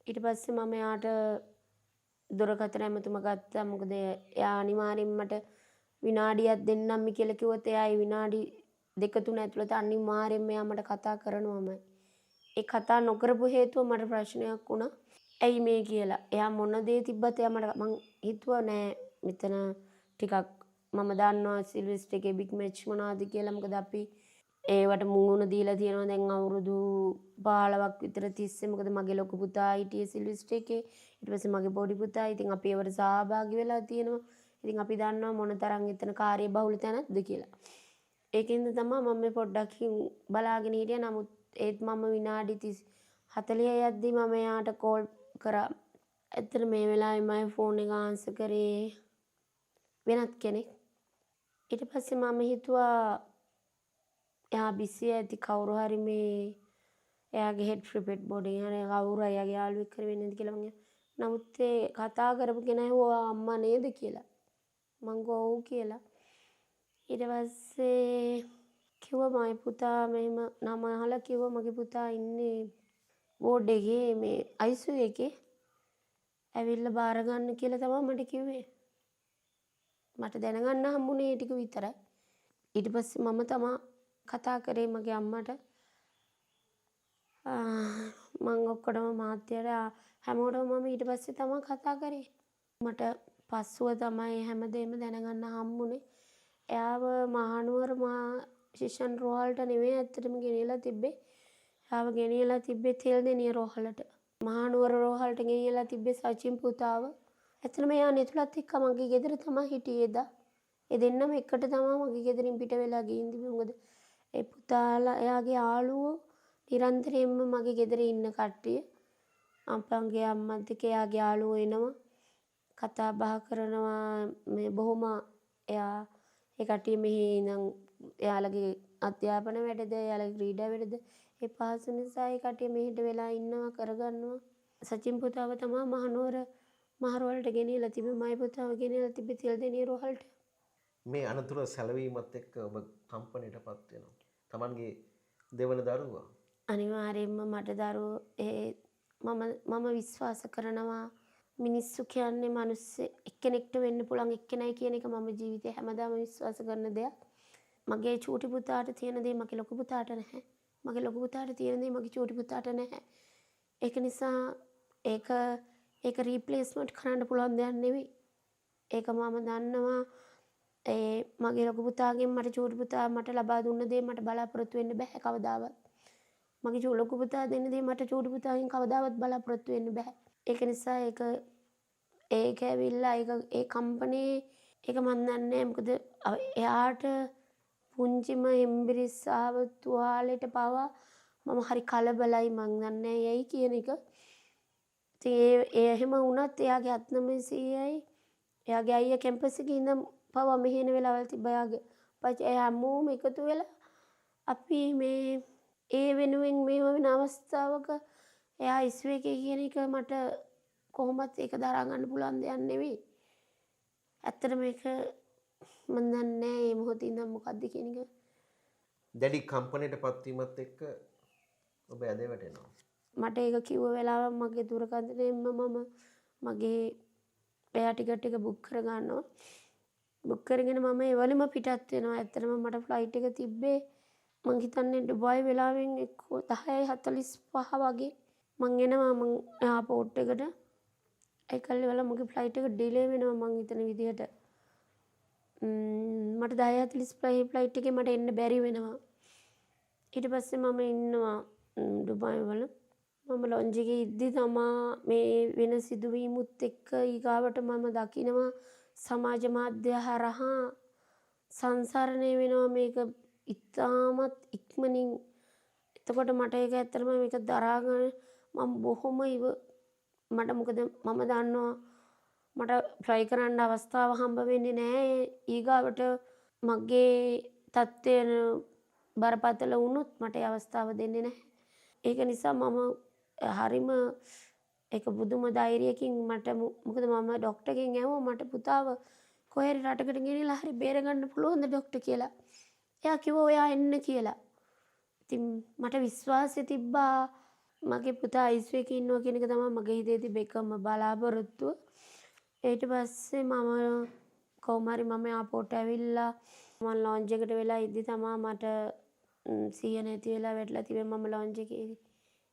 ඊට පස්සේ මම එයාට දුරකථන ඇමතුම ගත්තා මොකද එයා අනිවාර්යෙන් මට විනාඩියක් දෙන්නම් කියලා කිව්වොත් එයා ඒ විනාඩි 2-3 ඇතුළත අනිවාර්යෙන්ම එයා මට කතා කරනවාමයි. ඒ කතා නොකරපු හේතුව මට ප්‍රශ්නයක් වුණා. ඇයි මේ කියලා. එයා මොන දේ තිබ්බත් එයා මං හිතුවා නෑ මෙතන ටිකක් මම දන්නවා සිල්වෙස්ටර් එකේ බිග් මැච් මොනවද කියලා මොකද අපි ඒවට මූුණ දීලා තියෙනවා දැන් අවුරුදු 15ක් විතර තිස්සේ. මොකද මගේ ලොකු පුතා හිටියේ සිල්විස්ට් එකේ. ඊට පස්සේ මගේ පොඩි පුතා ඉතින් අපි ඒවට සහභාගී වෙලා තියෙනවා. ඉතින් අපි දන්නවා මොන තරම් එතන කාර්යබහුල තැනක්ද කියලා. ඒකෙන්ද තමයි මම මේ පොඩ්ඩක් බලාගෙන හිටියා. නමුත් ඒත් මම විනාඩි 40 යද්දි මම එයාට කෝල් කරා. ඇත්තට මේ වෙලාවේ මම ෆෝන් එක ආන්සර් කරේ වෙනත් කෙනෙක්. ඊට පස්සේ මම හිතුවා එයා බිසි ඇති කවුරු හරි මේ එයාගේ හෙඩ් ෆ්‍රිපෙට් බෝඩින් හරි කවුරු එයාගේ යාළුවෙක් කර වෙන්නද කියලා මං. නමුත් ඒ කතා කරපු කෙනා ඇහුවා අම්මා නේද කියලා. මං ගෝ ඔව් කියලා. ඊට පස්සේ කිව්වා මගේ පුතා මෙහෙම නම අහලා කිව්වා මගේ පුතා ඉන්නේ වෝඩ් එකේ මේ ICU එකේ. ඇවිල්ලා බාර ගන්න කියලා තමයි මට කිව්වේ. මට දැනගන්න හම්බුනේ ටික විතරයි. ඊට පස්සේ මම තමයි කතා කරේ මගේ අම්මට. මං ඔක්කොටම මාත්‍යට හැමෝටම මම ඊට පස්සේ තමයි කතා කරේ. මට පස්සුව තමයි හැමදේම දැනගන්න හම්බුනේ. එයාව මහනුවර ශිෂ්‍යන් රෝහලට නෙවෙයි ඇත්තටම ගෙනියලා තිබ්බේ. එයාව ගෙනියලා තිබ්බේ තෙල්දෙනිය රෝහලට. මහනුවර රෝහලට ගෙනියලා තිබ්බේ සචින් පුතාව. ඇත්තටම එයා නෙතුලත් එක්ක මගේ ගෙදර තමයි හිටියේ එදා. ඒ දෙන්නම එකට තමයි මගේ ගෙදරින් පිට වෙලා ගිහින් තිබ්බේ. මොකද ඒ පුතාලා එයාගේ යාළුවෝ නිරන්තරයෙන්ම මගේ ගෙදර ඉන්න කට්ටිය. අප්පන්ගේ අම්මත් එක්ක එයාගේ යාළුවෝ එනවා. කතා බහ කරනවා මේ බොහොම එයා ඒ කට්ටිය මෙහි ඉඳන් එයාලගේ අධ්‍යාපන වැඩද එයාලගේ ක්‍රීඩා වැඩද ඒ පහසු නිසා ඒ කට්ටිය මෙහෙට වෙලා ඉන්නවා කරගන්නවා. සචින් පුතාව තමයි මහනුවර මහරවලට ගෙනියලා තිබ්බේ. මයි පුතාව ගෙනියලා තිබ්බේ තෙල්දෙනිය රෝහලට. මේ අනතුර සැලවීමත් එක්ක ඔබ කම්පණයටපත් වෙනවා. Tamanගේ දෙවන දරුවා අනිවාර්යයෙන්ම මට දරුවෝ මම විශ්වාස කරනවා මිනිස්සු කියන්නේ මිනිස්සු එක්කෙනෙක්ට වෙන්න පුළුවන් එක්කෙනයි කියන එක මම ජීවිතේ හැමදාම විශ්වාස කරන දෙයක්. මගේ චූටි පුතාට තියෙන දේ මගේ ලොකු පුතාට නැහැ. මගේ ලොකු පුතාට තියෙන දේ මගේ චූටි පුතාට නැහැ. ඒක නිසා ඒක රීප්ලේස්මන්ට් කරන්න පුළුවන් දෙයක් නෙවෙයි. ඒක මම දන්නවා මගේ ලොකු පුතාගෙන් මට චූටි පුතා මට ලබා දුන්න දේ මට බලාපොරොත්තු වෙන්න බෑ කවදාවත්. මගේ ලොකු පුතා දෙන්න දේ මට චූටි පුතාගෙන් කවදාවත් බලාපොරොත්තු වෙන්න බෑ. ඒක නිසා ඒක ඇවිල්ලා ඒ කම්පණයේ ඒක මන් දන්නේ මොකද එයාට පුංචිම එම්බිරිස්සාව තුවාලෙට පවා මම හරි කලබලයි මං දන්නේ ඇයි කියන එක. ඉතින් ඒ එහෙම වුණත් එයාගේ අත්නමසීයයි එයාගේ අයියා කැම්පස් එකේ ඉඳන් පවා මෙහෙන වෙලාවල් තිබ්බා යාගේ. පස්සේ එයා හැමෝම එකතු වෙලා අපි මේ ඒ වෙනුවෙන් මේ වෙන අවස්ථාවක එයා ICU එකේ කියන එක මට කොහොමත් ඒක දරා ගන්න පුළුවන් දෙයක් නෙවෙයි. ඇත්තට මේක මම දන්නේ මේ මොහොතේ ඉඳන් මොකද්ද කියන එක. දැඩි කම්පණයටපත් වීමත් එක්ක ඔබ ඇද වැටෙනවා. මට ඒක කිව්ව වෙලාව මගේ දුරකථනයෙන්ම මම මගේ එයා ටිකට් එක බුක් කර ගන්නවා. බුක් කරගෙන මම ඒ වලම පිටත් වෙනවා. ඇත්තටම මට ෆ්ලයිට් එක තිබ්බේ මං හිතන්නේ ඩුබායි වෙලාවෙන් එක්ක 10:45 වගේ මං එනවා මං එයාපෝට් එකට. ඒකල්ලි වල මගේ ෆ්ලයිට් එක ඩිලේ වෙනවා මං හිතන විදිහට. මට 10:45 ෆ්ලයිට් එකේ මට එන්න බැරි වෙනවා. ඊට පස්සේ මම ඉන්නවා ඩුබායි වල. මම ලොන්ජ් එකේ ඉද්දි තමා මේ වෙන සිදුවීමුත් එක්ක ඊගාවට මම දකිනවා සමාජ මාධ්‍ය හරහා සංසරණය වෙනවා මේක ඉතාමත් ඉක්මනින්. එතකොට මට ඒක ඇත්තටම මේක දරාගන්න මම බොහොම මට මොකද මම දන්නවා මට ට්‍රයි කරන්න අවස්ථාව හම්බ වෙන්නේ නැහැ ඊගාවට මගේ තත්ත්වය බරපතල වුණොත් මට ඒ අවස්ථාව දෙන්නේ නැහැ. ඒක නිසා මම හරිම ඒක බුදුම ධෛර්යයකින් මට මොකද මම ડોක්ටර්ගෙන් ඇහුවා මට පුතාව කොහේ හරි රටකට ගෙනියලා හරි බේරගන්න පුළුවන්ද ડોක්ටර් කියලා. එයා කිව්වා ඔයා එන්න කියලා. ඉතින් මට විශ්වාසය තිබ්බා මගේ පුතා ICU එකේ ඉන්නවා කියන එක තමයි මගේ හිතේ තිබ්බ එකම බලාපොරොත්තුව. ඊට පස්සේ මම කොහොම හරි මම එයාපෝට් ඇවිල්ලා මම ලොන්ජ් එකට වෙලා ඉද්දි තමයි මට සිහිය නැති වෙලා වැටලා තිබෙන්නේ මම ලොන්ජ් එකේ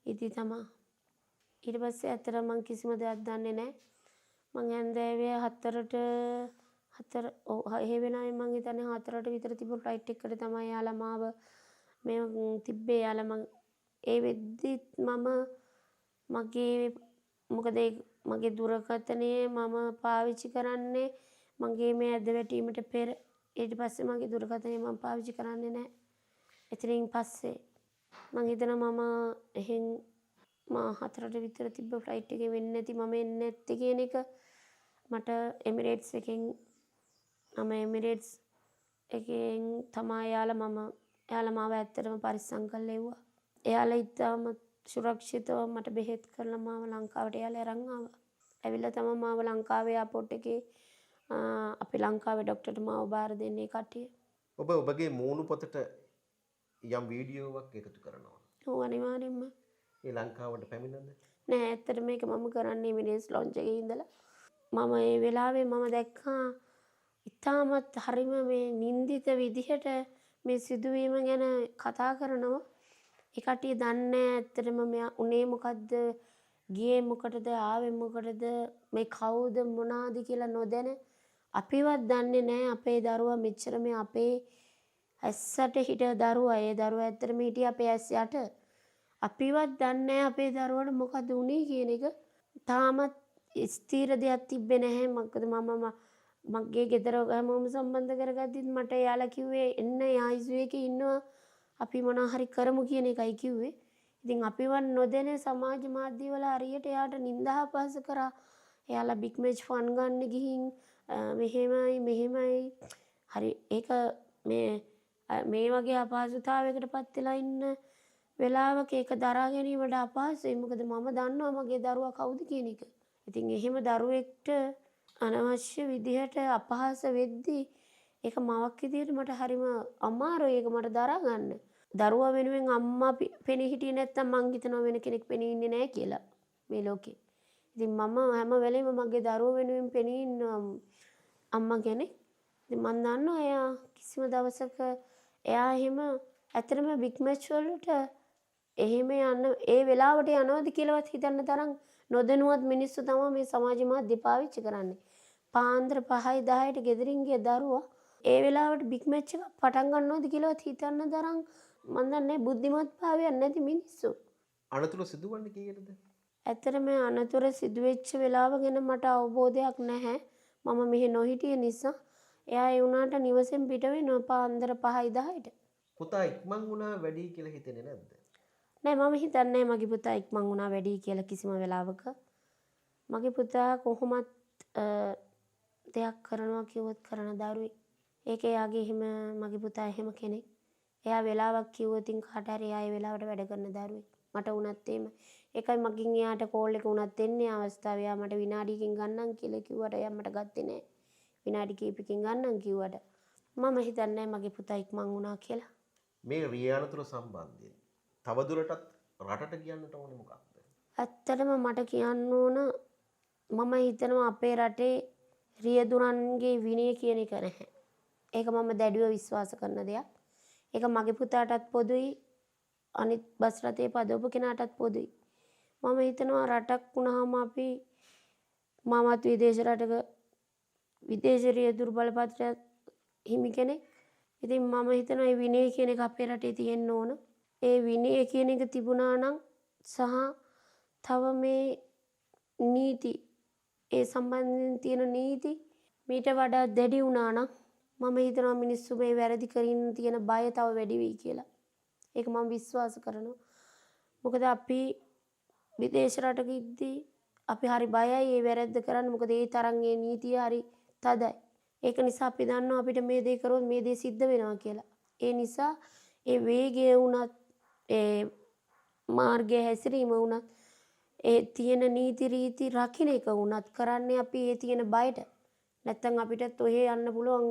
ඉද්දි තමයි. ඊට පස්සේ ඇත්තටම මම කිසිම දෙයක් දන්නේ නැහැ. මං හැන්දෑවේ 4ට ඒ වෙනාවේ මං හිතන්නේ 4ට විතර තිබුණු ෆ්ලයිට් එකකට තමයි යාලා මාව මේ තිබ්බේ යාලා ඒ වෙද්දිත් මගේ මොකද මගේ දුරකථනය මම පාවිච්චි කරන්නේ මගේ මේ ඇද වැටීමට පෙර. ඊට පස්සේ මගේ දුරකථනය මම පාවිච්චි කරන්නේ නැහැ. එතනින් පස්සේ මං හිතනවා මම එහෙන් 4ට විතර තිබ්බ ෆ්ලයිට් එකේ වෙන්නේ නැති මම එන්නේ නැත්තේ කියන එක මට එමිරේට්ස් එකෙන් එමිරේට්ස් එකෙන් තමයි එයාලා මාව ඇත්තටම පරිස්සම් කරලා එව්වා. එයාලා ඉතාම සුරක්ෂිතව මට බෙහෙත් කරලා මාව ලංකාවට එයාලා අරන් ආවා. ඇවිල්ලා තමයි මාව ලංකාවේ එයාපෝට් එකේ අපේ ලංකාවේ ડોක්ටර්ට මාව බාර දෙන්නේ කට්ටිය. ඔබ ඔබගේ මූණු පොතට යම් වීඩියෝවක් එකතු කරනවා. ඔව් අනිවාර්යෙන්ම. ඒ ලංකාවට පැමිණෙන්නේ? නෑ ඇත්තට මේක මම කරන්නේ මිනිස් ලොන්ච් එකේ ඉඳලා. මම ඒ වෙලාවේ මම දැක්කා ඉතාමත් හරිම මේ නින්දිත විදිහට මේ සිදුවීම ගැන කතා කරනවා. ඒ කට්ටිය දන්නේ ඇත්තටම මෙයා උනේ මොකද්ද, ගියේ මොකටද, ආවේ මොකටද, මේ කවුද මොනවාද කියලා නොදැන අපිවත් දන්නේ නැහැ අපේ දරුවා මෙච්චර මේ අපේ ඇස්සට හිට දරුවා. ඒ දරුවා ඇත්තටම හිටියේ අපේ ඇස් යට. අපිවත් දන්නේ අපේ දරුවාට මොකද වුනේ කියන එක. තාමත් ස්ථීර දෙයක් තිබ්බේ නැහැ. මොකද මගේ ගෙදර හැමෝම සම්බන්ධ කරගද්දිත් මට එයාලා කිව්වේ එන්න ICU එකේ ඉන්නවා අපි මොනවා හරි කරමු කියන එකයි කිව්වේ. ඉතින් අපිවත් නොදැන සමාජ මාධ්‍ය වල හරියට එයාට නිନ୍ଦා අපහාස කරා. එයාලා බිග් මැච් ෆන් ගන්න ගිහින් මෙහෙමයි හරි ඒක මේ වගේ අපහසුතාවයකට පත් වෙලා ඉන්න වෙලාවක ඒක දරා ගැනීමට අපහසුයි. මොකද මම දන්නවා මගේ දරුවා කවුද කියන එක. ඉතින් එහෙම දරුවෙක්ට අනවශ්‍ය විදිහට අපහාස වෙද්දී ඒක මවක් විදිහට මට හරිම අමාරුයි ඒක මට දරා ගන්න. දරුවා වෙනුවෙන් අම්මා පෙනී හිටියේ නැත්තම් මං හිතනවා වෙන කෙනෙක් පෙනී ඉන්නේ නැහැ කියලා මේ ලෝකේ. ඉතින් මම හැම වෙලේම මගේ දරුවා වෙනුවෙන් පෙනී ඉන්න අම්මා කෙනෙක්. ඉතින් මං දන්නවා එයා කිසිම දවසක එයා එහෙම ඇත්තටම බිග් මැච් වලට එහෙම යන්න ඒ වෙලාවට යනවද කියලාවත් හිතන්න තරම් නොදැනුවත් මිනිස්සු තමයි මේ සමාජ මාධ්‍ය පාවිච්චි කරන්නේ. පාන්දර 5යි 10ට ගෙදරින් ගිය දරුවා ඒ වෙලාවට බිග් මැච් එක පටන් ගන්නවද කියලාවත් හිතන්න තරම් මන් දන්නේ බුද්ධිමත් භාවයක් නැති මිනිස්සු. අනතුරු සිදුවන්නේ කීයටද? ඇත්තටම අනතුර සිදුවෙච්ච වෙලාව ගැන මට අවබෝධයක් නැහැ. මම මෙහෙ නොහිටිය නිසා. එයා ඒ වුණාට නිවසෙන් පිට වෙනවා පාන්දර 5යි 10ට. පුතා ඉක්මන් වුණා වැඩි කියලා හිතෙන්නේ නැද්ද? නෑ මම හිතන්නේ මගේ පුතා ඉක්මන් වුණා වැඩි කියලා කිසිම වෙලාවක. මගේ පුතා කොහොමත් දෙයක් කරනවා කිව්වොත් කරන දරුවෙක්. ඒක එයාගේ එහෙම මගේ පුතා එහෙම කෙනෙක්. එයා වෙලාවක් කිව්වොත් කාට හරි එයා ඒ වෙලාවට වැඩ කරන දරුවෙක්. මට වුණත් එහෙම. ඒකයි මගෙන් එයාට කෝල් එක වුණත් එන්නේ අවස්ථාව එයා මට විනාඩියකින් ගන්නම් කියලා කිව්වට එයා මට ගත්තේ නෑ. විනාඩි කිහිපකින් ගන්නම් කිව්වට මම හිතන්නේ මගේ පුතා ඉක්මන් වුණා කියලා. මේ රියානතුරු සම්බන්ධයෙන් තවදුරටත් රටට කියන්නට ඕනේ මොකක්ද? ඇත්තටම මට කියන්න ඕන මම හිතනවා අපේ රටේ රියදුරන්ගේ විනය කියන එක නැහැ. ඒක මම දැඩිව විශ්වාස කරන දෙයක්. ඒක මගේ පුතාටත් පොදුයි අනිත් බස් රථයේ පදවපු කෙනාටත් පොදුයි. මම හිතනවා රටක් වුණාම අපි මමත් විදේශ රටක විදේශ රියදුරු බලපත්‍රයක් හිමි කෙනෙක්. ඉතින් මම හිතනවා මේ විනය කියන එක අපේ රටේ තියෙන්න ඕන. ඒ විනය කියන එක තිබුණා නම් සහ තව මේ නීති ඒ සම්බන්ධයෙන් තියෙන නීති මීට වඩා දැඩි වුණා නම් මම හිතනවා මිනිස්සු මේ වැරදි කරින්න තියෙන බය තව වැඩි වෙයි කියලා. ඒක මම විශ්වාස කරනවා. මොකද අපි විදේශ රටක ඉද්දී අපි හරි බයයි ඒ වැරද්ද කරන්න. මොකද ඒ තරම් ඒ නීතිය හරි තදයි. ඒක නිසා අපි දන්නවා අපිට මේ දේ කරොත් මේ දේ සිද්ධ වෙනවා කියලා. ඒ නිසා ඒ වේගය වුණත් ඒ මාර්ගය හැසිරීම වුණත් ඒ තියෙන නීති රීති රකින්න එක වුණත් කරන්නේ අපි ඒ තියෙන බයට. නැත්තම් අපිටත් ඔහෙ යන්න පුළුවන්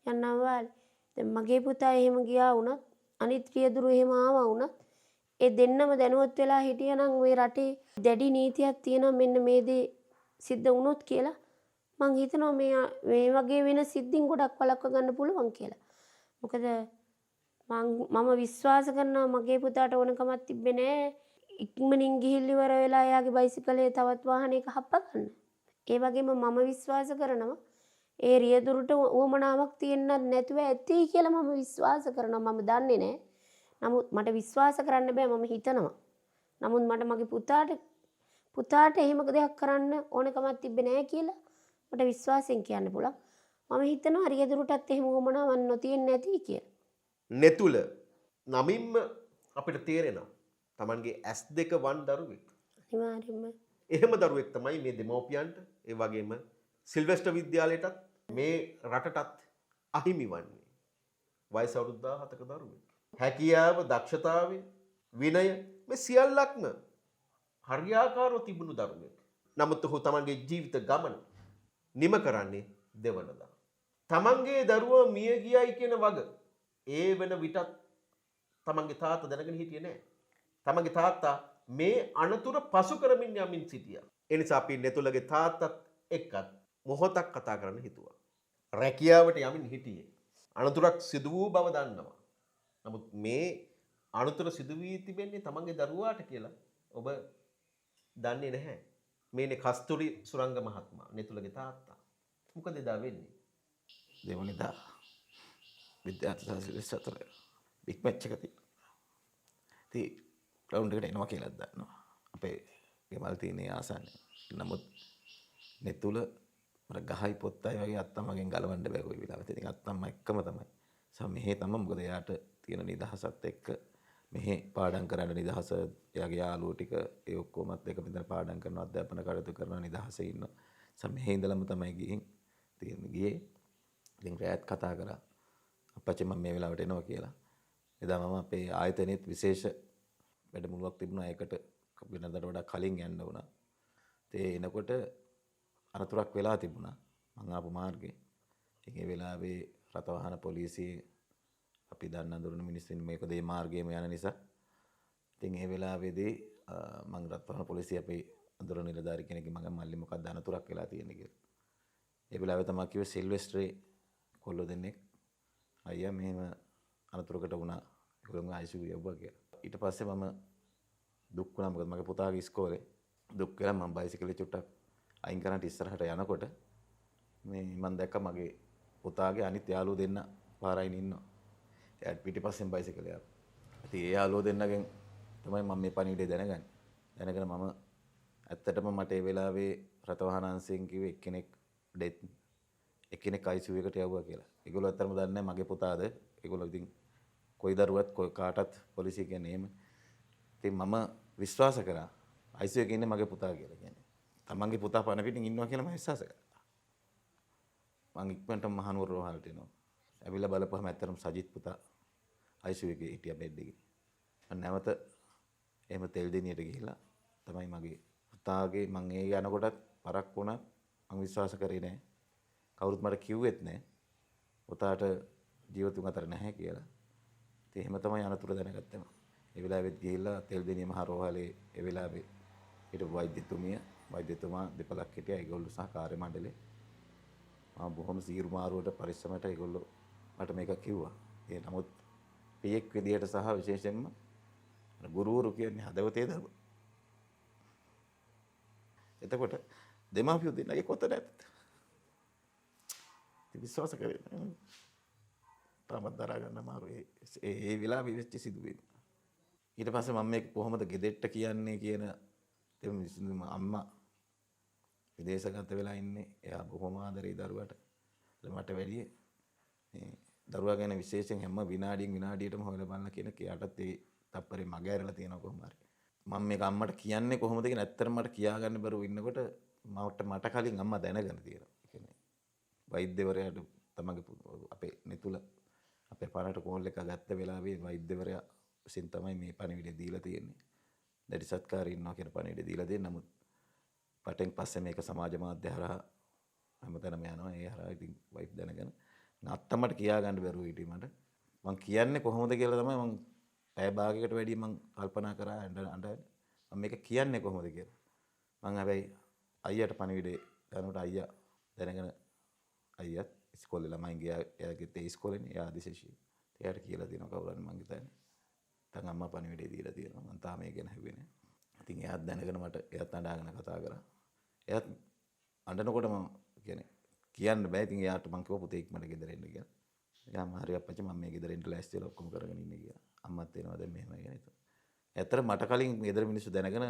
යන්නම් වාලේ. දැන් මගේ පුතා එහෙම ගියා වුණත් අනිත් රියදුරු එහෙම ආවා වුණත් ඒ දෙන්නම දැනුවත් වෙලා හිටියනම් මේ රටේ දැඩි නීතියක් තියෙනවා මෙන්න මේ දේ සිද්ධ වුණොත් කියලා මං හිතනවා මේ වගේ වෙන සිද්ධීන් ගොඩක් වළක්ව ගන්න පුළුවන් කියලා. මොකද මම විශ්වාස කරනවා මගේ පුතාට ඕනකමක් තිබ්බේ නෑ ඉක්මනින් ගිහිල්ලා ඉවර වෙලා එයාගේ බයිසිකලේ තවත් වාහනයක හප්ප ගන්න. ඒ වගේම මම විශ්වාස කරනවා ඒ රියදුරුට උවමනාවක් තියෙන්නත් නැතුව ඇති කියලා මම විශ්වාස කරනවා. මම දන්නේ නෑ. නමුත් මට විශ්වාස කරන්න බෑ මම හිතනවා. නමුත් මට මගේ පුතාට එහෙම දෙයක් කරන්න ඕනකමක් තිබ්බේ නෑ කියලා මට විශ්වාසයෙන් කියන්න පුළුවන්. මම හිතනවා රියදුරටත් එහෙම වමනාවක් නොතියෙන්නේ නැති කියලා. නෙතුල නමින්ම අපිට තේරෙනවා Tamanගේ ඇස් දෙක වන් දරුවෙක්. අනිවාර්යයෙන්ම එහෙම දරුවෙක් තමයි මේ දෙමව්පියන්ට ඒ වගේම සිල්වෙස්ටර් විද්‍යාලයටත් මේ රටටත් අහිමි වන්නේ. වයස අවුරුදු 17ක දරුවෙක්. හැකියාව, දක්ෂතාවය, විනය මේ සියල්ලක්ම හරියාකාරව තිබුණු දරුවෙක්. නමුත් ඔහු තමන්ගේ ජීවිත ගමන නිම කරන්නේ දෙවනදා. තමන්ගේ දරුවා මිය ගියයි කියන වග ඒ වෙන විටත් තමන්ගේ තාත්තා දැනගෙන හිටියේ නැහැ. තමන්ගේ තාත්තා මේ අනතුර පසු කරමින් යමින් සිටියා. ඒ නිසා අපි නෙතුලගේ තාත්තත් එක්කත් මොහොතක් කතා කරන්න හිතුවා. රැකියාවට යමින් හිටියේ. අනතුරක් සිදු වූ බව දන්නවා. නමුත් මේ අනතුර සිදු වී තිබෙන්නේ තමන්ගේ දරුවාට කියලා ඔබ දන්නේ නැහැ. මේනේ කස්තුරි සුරංග මහත්මයා නෙතුලගේ තාත්තා. මොකද එදා වෙන්නේ? දෙවනිදා විද්‍යාර්ථ සාහිත්‍ය අතර බිග් මැච් එක තියෙනවා. ඉතින් ග්‍රවුන්ඩ් එකට එනවා කියලා දන්නවා. අපේ ගෙමල් තියෙන ආසන්නේ. නමුත් නෙතුල මර ගහයි පොත්තයි වගේ අත්තම්මගෙන් ගලවන්න බෑ කොයි වෙලාවෙත්. ඉතින් අත්තම්ම එක්කම තමයි. මෙහෙ තමයි මොකද එයාට තියෙන නිදහසත් එක්ක මෙහෙ පාඩම් කරන්න නිදහස එයාගේ යාළුවෝ ටික ඒ ඔක්කොමත් එක මෙතන පාඩම් කරනවා අධ්‍යාපන කටයුතු කරනවා නිදහසේ ඉන්නවා. මෙහෙ ඉඳලම තමයි ගිහින් ගියේ. ඉතින් රෑත් කතා කරා අපච්චි මම මේ වෙලාවට එනවා කියලා. එදා මම අපේ ආයතනයේත් විශේෂ වැඩමුළුවක් තිබුණා. ඒකට වෙනදාට වඩා කලින් යන්න වුණා. ඒ එනකොට අනතුරක් වෙලා තිබුණා මං ආපු මාර්ගේ. ඒ වෙලාවේ රථවාහන පොලිසිය අපි දන්න අඳුරන මිනිස්සුන් මේක දේ මාර්ගයේම යන නිසා ඉතින් ඒ වෙලාවේදී මං රථවාහන පොලිසිය අපේ අඳුරන නිලධාරි කෙනෙක්ගේ මගෙන් මල්ලි මොකක්ද අනතුරක් වෙලා තියෙන්නේ කියලා. ඒ වෙලාවේ තමයි කිව්වේ සිල්වෙස්ට්‍රේ කොල්ලෝ දෙන්නෙක් අයියා මෙහෙම අනතුරකට වුණා. ඒගොල්ලෝ ICU යවුවා කියලා. ඊට පස්සේ මම දුක් වුණා මොකද මගේ පුතාගේ ඉස්කෝලේ දුක් වෙලා මම බයිසිකලේ චුට්ටක් අයින් කරන්ට ඉස්සරහට යනකොට මේ මම දැක්ක මගේ පුතාගේ අනිත් යාළුවෝ දෙන්න පාරයින් ඉන්නවා. එයාට පිටිපස්සෙන් බයිසිකලේ ආවා. ඉතින් ඒ යාළුවෝ දෙන්නගෙන් තමයි මම මේ පණිවිඩය දැනගන්නේ. දැනගෙන මම ඇත්තටම මට ඒ වෙලාවේ රථවාහන අංශයෙන් කිව්වේ එක්කෙනෙක් ICU එකට යවුවා කියලා. ඒගොල්ලෝ ඇත්තටම දන්නේ නැහැ මගේ පුතාද. ඒගොල්ලෝ ඉතින් කොයි දරුවත් කොයි කාටත් පොලිසිය කියන්නේ එහෙම. ඉතින් මම විශ්වාස කරා ICU එකේ ඉන්නේ මගේ පුතා කියලා කියන්නේ. තමන්ගේ පුතා පණ පිටින් ඉන්නවා කියලා මම විශ්වාස කරා. මං ඉක්මනටම මහනුවර රෝහලට එනවා. ඇවිල්ලා බලපුවම ඇත්තටම සජිත් පුතා ICU එකේ හිටියා බෙඩ් එකේ. මම නැවත එහෙම තෙල්දෙනියට ගිහිල්ලා තමයි මගේ පුතාගේ මං ඒ යනකොටත් පරක් වුණා. මං විශ්වාස කරේ නැහැ. කවුරුත් මට කිව්වෙත් නැහැ. පුතාට ජීවතුන් අතර නැහැ කියලා. ඉතින් එහෙම තමයි අනතුර දැනගත්තේ මම. ඒ වෙලාවෙත් ගිහිල්ලා තෙල්දෙනිය මහ රෝහලේ ඒ වෙලාවේ හිටපු වෛද්‍යතුමා දෙපළක් හිටියා. ඒගොල්ලෝ සහ කාර්ය මණ්ඩලේ මම බොහොම සීරු මාරුවට පරිස්සමට ඒගොල්ලෝ මට මේක කිව්වා. ඒ නමුත් පියෙක් විදියට සහ විශේෂයෙන්ම ගුරුවරු කියන්නේ හදවතේ දරුවා. එතකොට දෙමාපියෝ දෙන්නගේ කොත නැත්. ඉතින් විශ්වාස කරේ තාමත් දරා ගන්න අමාරු ඒ වෙලාවේ වෙච්ච සිදුවීම. ඊට පස්සේ මම මේක කොහොමද ගෙදෙට්ට කියන්නේ කියන අම්මා විදේශගත වෙලා ඉන්නේ. එයා බොහොම ආදරේ දරුවට. මට වැඩිය මේ දරුවා ගැන විශේෂයෙන් හැම විනාඩියටම හොයලා බලන කෙනෙක්. එයාටත් ඒ තප්පරේ මග ඇරලා තියෙනවා කොහොම හරි. මම මේක අම්මට කියන්නේ කොහොමද කියලා ඇත්තටම මට කියාගන්න බැරුව ඉන්නකොට මට කලින් අම්මා දැනගෙන තියෙනවා. ඒ කියන්නේ වෛද්‍යවරයාට තමගේ අපේ නෙතුල අපේ පාරට කෝල් එක ගත්ත වෙලාවේ වෛද්‍යවරයා විසින් තමයි මේ පණිවිඩය දීලා තියෙන්නේ. දැඩි සත්කාරී ඉන්නවා කියන පණිවිඩය දීලා දෙන්නේ. නමුත් පටෙන් පස්සේ මේක සමාජ මාධ්‍ය හරහා හැමතැනම යනවා. ඒ හරහා ඉතින් වයිෆ් දැනගෙන අත්තමට කියා ගන්න බැරුව හිටියේ මට. මං කියන්නේ කොහොමද කියලා තමයි මං පැය භාගයකට වැඩි මං කල්පනා කරා අඬ මම මේක කියන්නේ කොහොමද කියලා. මං හැබැයි අයියට පණිවිඩේ යනකොට අයියා දැනගෙන අයියත් ඉස්කෝලේ ළමයි ගියා. එයාගේ තේ ඉස්කෝලේනේ. එයා අධිශේෂී. එයාට කියලා දෙනවා කවුරුන් මං හිතන්නේ. තන් අම්මා පණිවිඩේ දීලා තියෙනවා. මං තාම ඒ ගැන හැව්වේ නැහැ. ඉතින් එයාත් දැනගෙන මට එයාත් අඬාගෙන කතා කරා. එයාත් අඬනකොට මම කියන්නේ කියන්න බෑ. ඉතින් එයාට මං කිව්වා පුතේ ඉක්මනට ගෙදර එන්න කියලා. යාම හරි අප්පච්චි මම මේ ගෙදර එන්න ලෑස්ති වෙලා ඔක්කොම කරගෙන ඉන්නේ කියලා. අම්මත් එනවා දැන් මෙහෙමයි කියලා හිතුවා. ඇත්තට මට කලින් ගෙදර මිනිස්සු දැනගෙන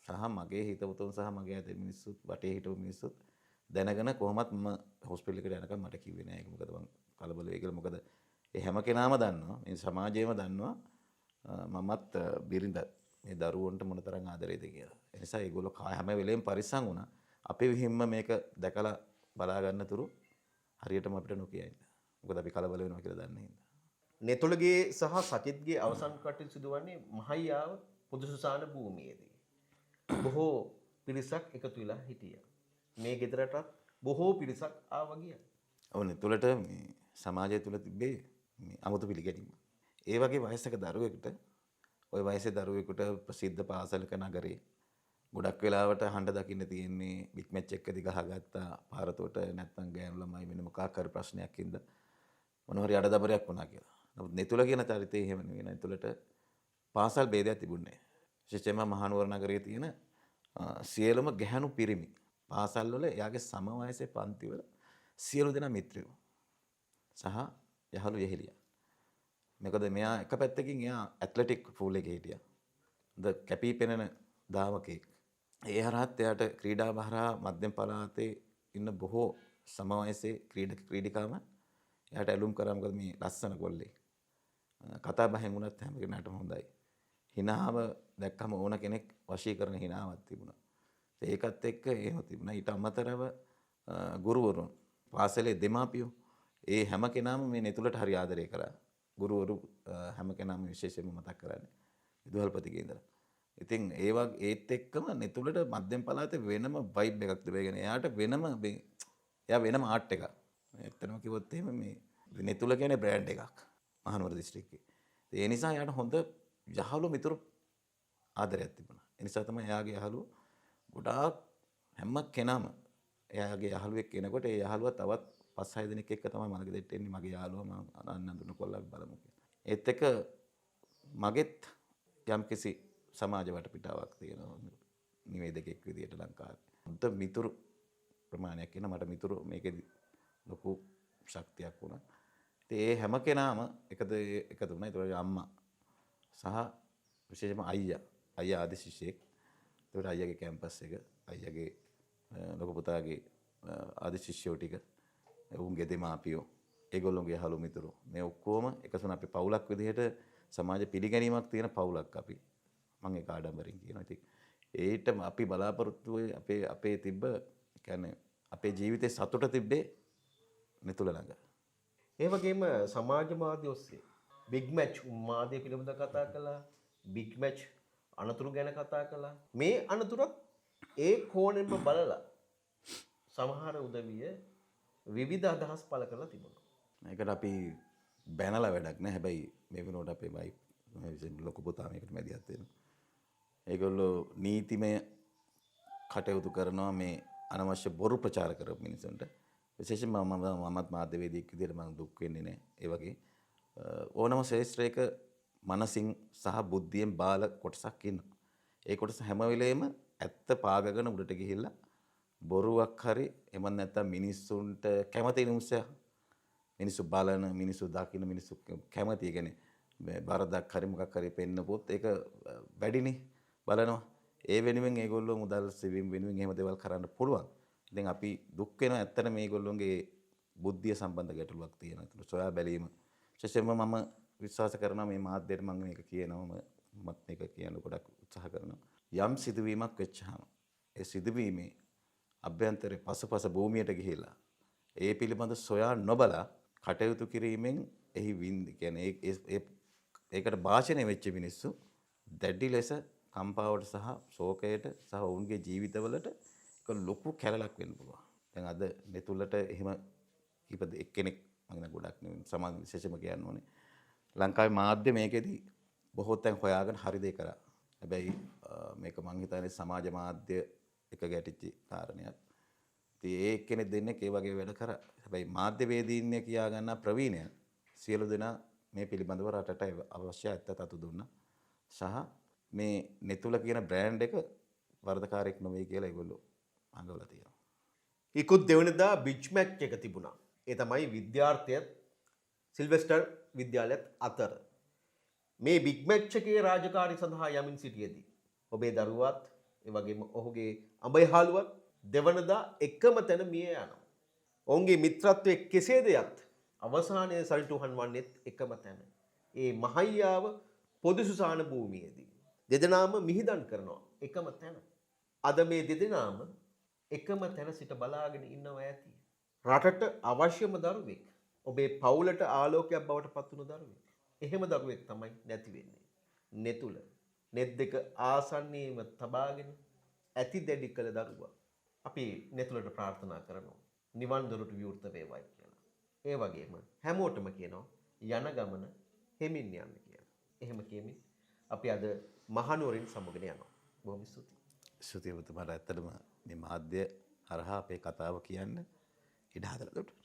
සහ මගේ හිතවතුන් සහ මගේ ඇතේ මිනිස්සුත් වටේ හිටපු මිනිස්සුත් දැනගෙන කොහොමත් මම හොස්පිටල් එකට යනකම් මට කිව්වේ නෑ ඒක. මොකද මං කලබල වෙයි කියලා. මොකද ඒ හැම කෙනාම දන්නවා මේ සමාජයේම දන්නවා මමත් බිරිඳ මේ දරුවන්ට මොන තරම් ආදරේද කියලා. ඒ නිසා ඒගොල්ලෝ හැම වෙලේම පරිස්සම් වුණා. අපේ විහිම්ම මේක දැකලා බලා ගන්න තුරු හරියටම අපිට නොකිය ඉන්න. මොකද අපි කලබල වෙනවා කියලා දන්නේ හින්දා. නෙතුලගේ සහ සචිත්ගේ අවසන් කටයුතු සිදුවන්නේ මහයියාව පොදුසුසාන භූමියේදී. බොහෝ පිරිසක් එකතු වෙලා හිටියා. මේ ගෙදරටත් බොහෝ පිරිසක් ආවා ගියා. ඔව් නෙතුලට මේ සමාජය තුල තිබ්බේ මේ අමුතු පිළිගැනීම. ඒ වගේ වයසක දරුවෙකුට ওই වයසේ දරුවෙකුට ප්‍රසිද්ධ පාසලක නගරේ ගොඩක් වෙලාවට හඬ දකින්න තියෙන්නේ බිග් මැච් එකකදී ගහගත්තා පාරතොට නැත්නම් ගෑනු ළමයි වෙන මොකක් හරි ප්‍රශ්නයක් හින්දා මොනවා හරි අඩදබරයක් වුණා කියලා. නමුත් නෙතුල කියන චරිතය එහෙම නෙවෙයි. නෙතුලට පාසල් ભેදයක් තිබුණේ නැහැ. විශේෂයෙන්ම මහනුවර නගරයේ තියෙන සියලුම ගැහැණු පිරිමි පාසල් වල එයාගේ සම වයසේ පන්තිවල සියලු දෙනා මිත්‍රයෝ සහ යහළු යෙහෙලියා. මොකද මෙයා එක පැත්තකින් එයා ඇත්ලටික් පූල් එකේ හිටියා. ද කැපී පෙනෙන දාවකෙක්. ඒ හරහත් එයාට ක්‍රීඩා බහරා මධ්‍යම පළාතේ ඉන්න බොහෝ සම වයසේ ක්‍රීඩිකාවන් එයාට ඇලුම් කරා. මොකද මේ ලස්සන ගොල්ලේ. කතා බහෙන් වුණත් හැම කෙනාටම හොඳයි. හිනාව දැක්කම ඕන කෙනෙක් වශී කරන හිනාවක් තිබුණා. ඒකත් එක්ක එහෙම තිබුණා. ඊට අමතරව ගුරුවරුන් පාසලේ දෙමාපියෝ ඒ හැම කෙනාම මේ නෙතුලට හරි ආදරය කරා. ගුරුවරු හැම කෙනාම විශේෂයෙන්ම මතක් කරන්නේ විදුහල්පතිගේ ඉඳලා. ඉතින් ඒත් එක්කම නෙතුලට මධ්‍යම පළාතේ වෙනම වයිබ් එකක් තිබෙගෙන එයාට වෙනම එයා වෙනම ආර්ට් එකක්. ඇත්තටම කිව්වොත් එහෙම මේ නෙතුල කියන්නේ බ්‍රෑන්ඩ් එකක් මහනුවර දිස්ත්‍රික්කේ. ඒ නිසා එයාට හොඳ යහළු මිතුරු ආදරයක් තිබුණා. ඒ නිසා තමයි එයාගේ යහළුව ගොඩාක් හැම කෙනාම එයාගේ යහළුවෙක් කෙනෙකුට ඒ යහළුවා තවත් 5-6 දෙනෙක් එක්ක තමයි මගේ දෙට එන්නේ. මගේ යාළුවා මම අනන්දුන කොල්ලා බලමු කියලා. ඒත් එක්ක මගෙත් යම්කිසි සමාජ වටපිටාවක් තියෙනවා. නිවේදකෙක් විදියට ලංකාවේ. හොඳ මිතුරු ප්‍රමාණයක් ඉන්න මට මිතුරු මේකෙදි ලොකු ශක්තියක් වුණා. ඉතින් ඒ හැම කෙනාම එකතු වුණා. ඒතකොට අම්මා සහ විශේෂයෙන්ම අයියා ආදි ශිෂ්‍යෙක්. ඒතකොට අයියාගේ කැම්පස් එක අයියාගේ ලොකු පුතාගේ ආදි ශිෂ්‍යෝ ටික උන්ගේ දෙමාපියෝ ඒගොල්ලෝගේ යහළු මිතුරු මේ ඔක්කොම එකතුන අපි පවුලක් විදිහට සමාජ පිළිගැනීමක් තියෙන පවුලක් අපි. මම ඒක ආඩම්බරින් කියනවා. ඉතින් ඒට අපි බලාපොරොත්තු අපේ තිබ්බ කියන්නේ අපේ ජීවිතේ සතුට තිබ්බේ නෙතුල ළඟ. ඒ වගේම සමාජ මාධ්‍ය ඔස්සේ බිග් මැච් මාධ්‍ය පිළිබඳව කතා කළා. බිග් මැච් අනතුරු ගැන කතා කළා. මේ අනතුරත් ඒ කෝණයෙන්ම බලලා සමහර උදවිය විවිධ අදහස් පළ කරලා තිබුණා. මේකට අපි බැනලා වැඩක් නෑ. හැබැයි මේ වෙනකොට අපේ ලොකු පුතා මේකට මැදිහත් වෙනවා. ඒගොල්ලෝ නීතිමය කටයුතු කරනවා මේ අනවශ්‍ය බොරු ප්‍රචාර කරපු මිනිසුන්ට. විශේෂයෙන්ම මමත් මාධ්‍යවේදියෙක් විදිහට මම දුක් වෙන්නේ නෑ. ඒ වගේ ඕනම ශ්‍රේෂ්ඨයක මනසින් සහ බුද්ධියෙන් බාල කොටසක් ඉන්නවා. ඒ කොටස හැම වෙලේම ඇත්ත පාගගෙන උඩට ගිහිල්ලා බොරුවක් හරි එමන් නැත්තම් මිනිස්සුන්ට කැමති නිවුසයක් මිනිස්සු බලන මිනිස්සු දකින්න මිනිස්සු කැමති කියන්නේ මේ බරදක් හරි මොකක් හරි පෙන්නපොත් ඒක වැඩිනේ බලනවා. ඒ වෙනුවෙන් ඒගොල්ලෝ මුදල් සෙවීම වෙනුවෙන් එහෙම දේවල් කරන්න පුළුවන්. ඉතින් අපි දුක් වෙනවා ඇත්තට මේගොල්ලෝගේ බුද්ධිය සම්බන්ධ ගැටලුවක් තියෙනවා. ඒක සොයා බැලීම. විශේෂයෙන්ම මම විශ්වාස කරනවා මේ මාධ්‍යයට මම මේක කියනවා මත් මේක කියන්න ගොඩක් උත්සාහ කරනවා. යම් සිදුවීමක් වෙච්චාම ඒ සිදුවීමේ අභ්‍යන්තරේ පසුපස භූමියට ගිහිලා ඒ පිළිබඳ සොයා නොබලා කටයුතු කිරීමෙන් එහි කියන්නේ ඒකට භාෂණය වෙච්ච මිනිස්සු දැඩි ලෙස කම්පාවට සහ ශෝකයට සහ ඔවුන්ගේ ජීවිතවලට ඒක ලොකු කැලලක් වෙන්න පුළුවන්. දැන් අද නෙතුලට එහෙම කීප එක්කෙනෙක් මම ගොඩක් නෙවෙයි සමාජ විශේෂම කියන්න ඕනේ. ලංකාවේ මාධ්‍ය මේකෙදි බොහෝ තැන් හොයාගෙන හරි දේ කරා. හැබැයි මේක මං හිතන්නේ සමාජ මාධ්‍ය එක ගැටිච්ච කාරණයක්. ඉතින් ඒ කෙනෙක් දෙන්නේ ඒ වගේ වැඩ කරා. හැබැයි මාධ්‍යවේදීන්ය කියා ගන්න ප්‍රවීණය සියලු දෙනා මේ පිළිබඳව රටට අවශ්‍ය ඇත්ත තතු දුන්නා. සහ මේ නෙතුල කියන බ්‍රෑන්ඩ් එක වර්ධකාරයක් නෙවෙයි කියලා ඒගොල්ලෝ අඟවලා තියෙනවා. ඉකුත් දෙවනිදා බිච් මැච් එක තිබුණා. ඒ තමයි විද්‍යාර්ථයත් සිල්වෙස්ටර් විද්‍යාලයත් අතර. මේ බිග් මැච් එකේ රාජකාරී සඳහා යමින් සිටියේදී ඔබේ දරුවාත් ඒ වගේම ඔහුගේ අඹයහළුවත් දෙවනදා එකම තැන මිය යනවා. ඔවුන්ගේ මිත්‍රත්වයේ කෙසේද යත් අවසානයේ සරිටුහන් වන්නේත් එකම තැන. ඒ මහయ్యాව පොදු සුසාන භූමියේදී දෙදෙනාම මිහිදන් කරනවා එකම තැන. අද මේ දෙදෙනාම එකම තැන සිට බලාගෙන ඉන්නවා ඇති. රටට අවශ්‍යම දරුවෙක්. ඔබේ පවුලට ආලෝකයක් බවට පත් වුණු දරුවෙක්. එහෙම දරුවෙක් තමයි නැති වෙන්නේ. නෙතුල නෙත් දෙක ආසන්නයේම තබාගෙන ඇති දැඩි කළ දරුවා. අපි නෙතුලට ප්‍රාර්ථනා කරනවා නිවන් දොරටු විවෘත වේවායි කියලා. ඒ වගේම හැමෝටම කියනවා යන ගමන හෙමින් යන්න කියලා. එහෙම කියමින් අපි අද මහනුවරින් සමුගෙන යනවා. බොහොම ස්තුතියි. ස්තුතියි ඔබතුමාට. ඇත්තටම මේ මාධ්‍ය හරහා අපේ කතාව කියන්න ඉඩ හදලා දුන්නා.